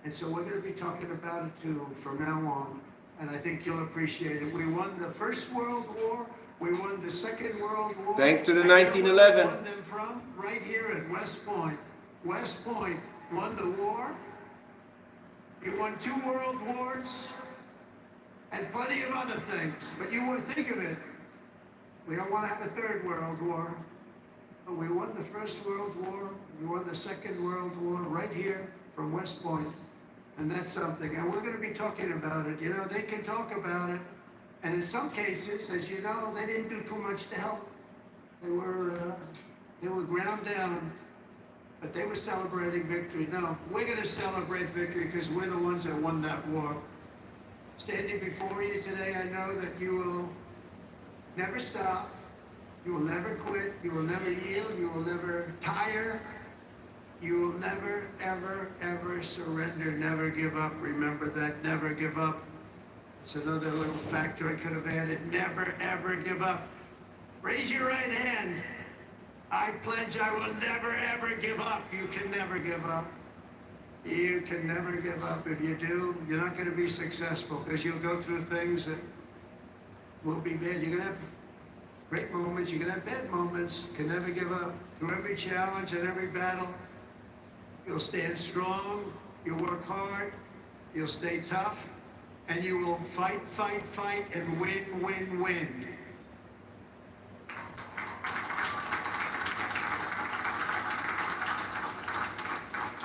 And so we're going to be talking about it too from now on, and I think you'll appreciate it. We won the First World War. We won the Second World War. Thanks to the 1911. We won them from right here at West Point. West Point won the war. We won 2 world wars. and plenty of other things. But you would think of it. We don't want to have a third world war. But we won the First World War. We won the Second World War right here from West Point. And that's something. And we're going to be talking about it. You know, they can talk about it. And in some cases, as you know, they didn't do too much to help. They were ground down. But they were celebrating victory. No, we're going to celebrate victory because we're the ones that won that war. Standing before you today, I know that you will never stop. You will never quit. You will never yield. You will never tire. You will never, ever, ever surrender. Never give up. Remember that. Never give up. It's another little factor I could have added. Never, ever give up. Raise your right hand. I pledge I will never, ever give up. You can never give up. You can never give up. If you do, you're not going to be successful because you'll go through things that will be bad. You're going to have great moments. You're going to have bad moments. You can never give up. Through every challenge and every battle, you'll stand strong. You'll work hard. You'll stay tough. And you will fight, fight, fight, and win, win, win.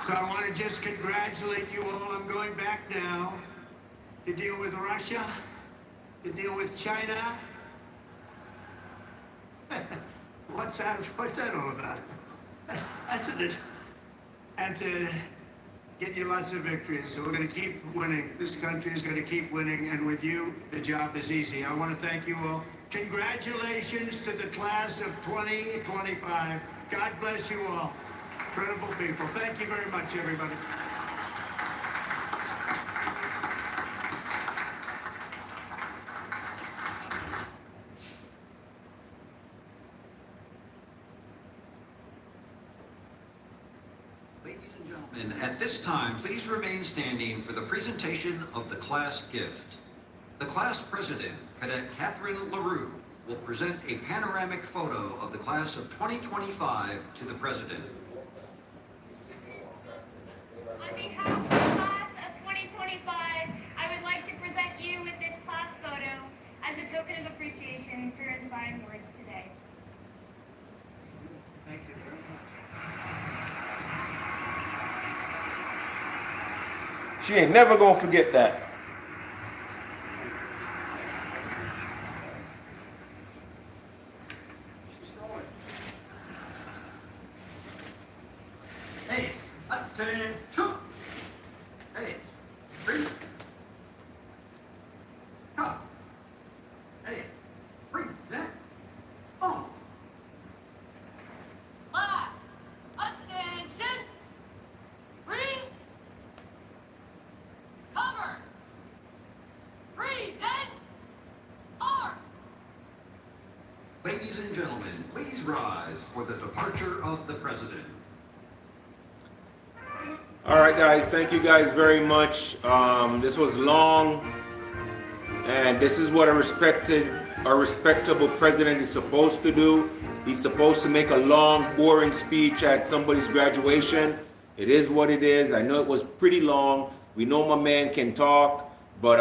So I want to just congratulate you all. I'm going back now to deal with Russia, to deal with China. What's that all about? That's what it is. And to get you lots of victories. So we're going to keep winning. This country is going to keep winning. And with you, the job is easy. I want to thank you all. Congratulations to the class of 2025. God bless you all. Incredible people. Thank you very much, everybody. Ladies and gentlemen, at this time, please remain standing for the presentation of the class gift. The class president, Cadet Catherine LaRue, will present a panoramic photo of the class of 2025 to the president. On behalf of the class of 2025, I would like to present you with this class photo as a token of appreciation for your inspiring words today. Thank you very much. She ain't never gonna forget that. Hey, attention. Hey, breathe. Up. Hey, breathe. That. Oh. Class, attention, breathe, cover, present, arms. Ladies and gentlemen, please rise for the departure of the president. All right, guys. Thank you guys very much. This was long, and this is what a respectable president is supposed to do. He's supposed to make a long, boring speech at somebody's graduation. It is what it is. I know it was pretty long. We know my man can talk, but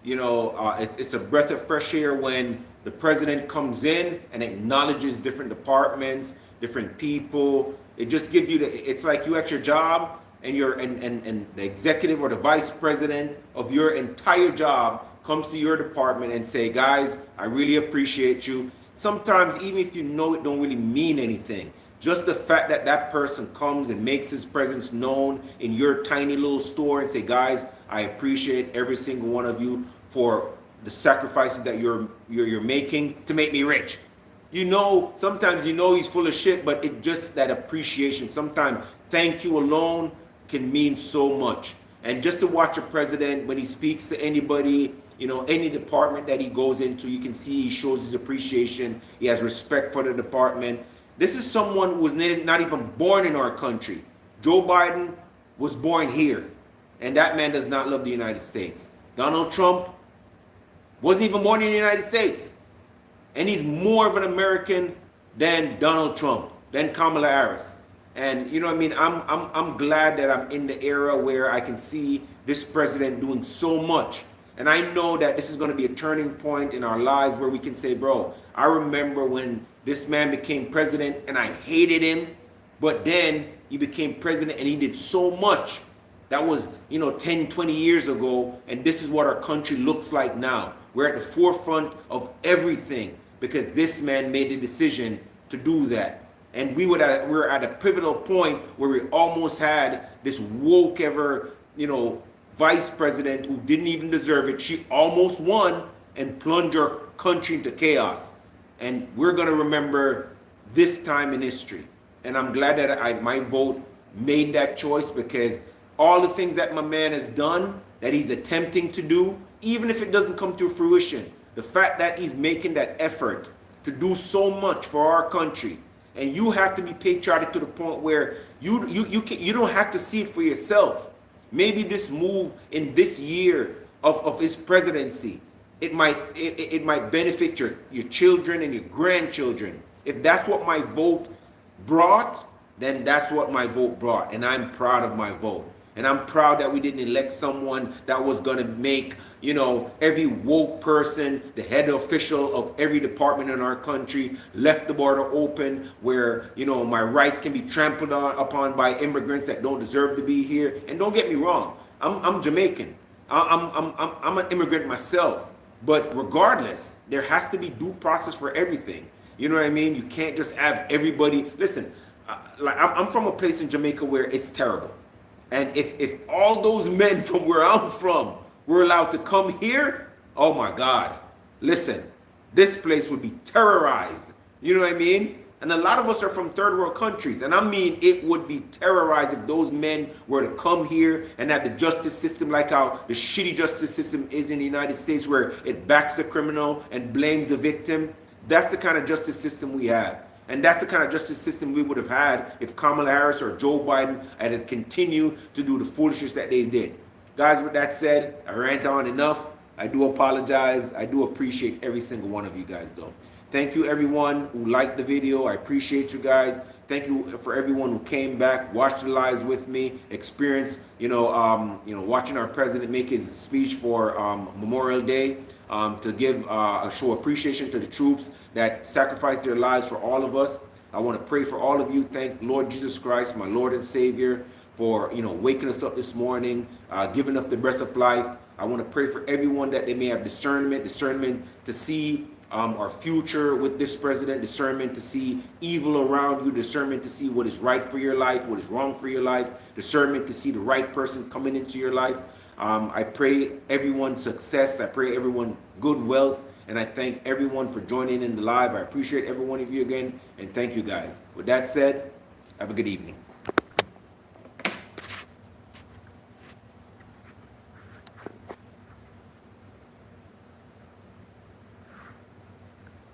it's a breath of fresh air when the president comes in and acknowledges different departments, different people. It just gives you it's like you at your job and the executive or the vice president of your entire job comes to your department and say, guys, I really appreciate you. Sometimes even if you know it don't really mean anything, just the fact that that person comes and makes his presence known in your tiny little store and say, guys, I appreciate every single one of you for the sacrifices that you're making to make me rich. Sometimes he's full of shit, but it just that appreciation. Sometimes thank you alone can mean so much. And just to watch a president when he speaks to anybody, any department that he goes into, you can see he shows his appreciation. He has respect for the department. This is someone who was not even born in our country. Joe Biden was born here, and that man does not love the United States. Donald Trump wasn't even born in the United States. And he's more of an American than Donald Trump, than Kamala Harris. And I'm glad that I'm in the era where I can see this president doing so much. And I know that this is going to be a turning point in our lives where we can say, bro, I remember when this man became president and I hated him, but then he became president and he did so much. That was, 10, 20 years ago, and this is what our country looks like now. We're at the forefront of everything because this man made the decision to do that. And we're at a pivotal point where we almost had this woke vice president who didn't even deserve it. She almost won and plunged our country into chaos. And we're going to remember this time in history. And I'm glad that my vote made that choice, because all the things that my man has done, that he's attempting to do, even if it doesn't come to fruition, the fact that he's making that effort to do so much for our country. And you have to be patriotic to the point where you don't have to see it for yourself. Maybe this move in this year of his presidency, it might benefit your children and your grandchildren. If that's what my vote brought, then that's what my vote brought. And I'm proud of my vote. And I'm proud that we didn't elect someone that was going to make, every woke person, the head official of every department in our country, left the border open where, my rights can be trampled upon by immigrants that don't deserve to be here. And don't get me wrong, I'm Jamaican. I'm an immigrant myself. But regardless, there has to be due process for everything. You know what I mean? You can't just have everybody. Listen, I'm from a place in Jamaica where it's terrible. And if all those men from where I'm from were allowed to come here, oh my God, listen, this place would be terrorized. You know what I mean? And a lot of us are from third world countries. And I mean, it would be terrorized if those men were to come here and have the justice system like how the shitty justice system is in the United States, where it backs the criminal and blames the victim. That's the kind of justice system we have. And that's the kind of justice system we would have had if Kamala Harris or Joe Biden had continued to do the foolishness that they did. Guys, with that said, I rant on enough. I do apologize. I do appreciate every single one of you guys, though. Thank you, everyone who liked the video. I appreciate you guys. Thank you for everyone who came back, watched the lives with me, experienced, watching our president make his speech for Memorial Day. To give a show appreciation to the troops that sacrificed their lives for all of us. I want to pray for all of you. Thank Lord Jesus Christ, my Lord and Savior, for waking us up this morning, giving us the breath of life. I want to pray for everyone that they may have discernment to see our future with this president, discernment to see evil around you, discernment to see what is right for your life, what is wrong for your life, discernment to see the right person coming into your life. I pray everyone success. I pray everyone good wealth. And I thank everyone for joining in the live. I appreciate every one of you again. And thank you guys. With that said, have a good evening.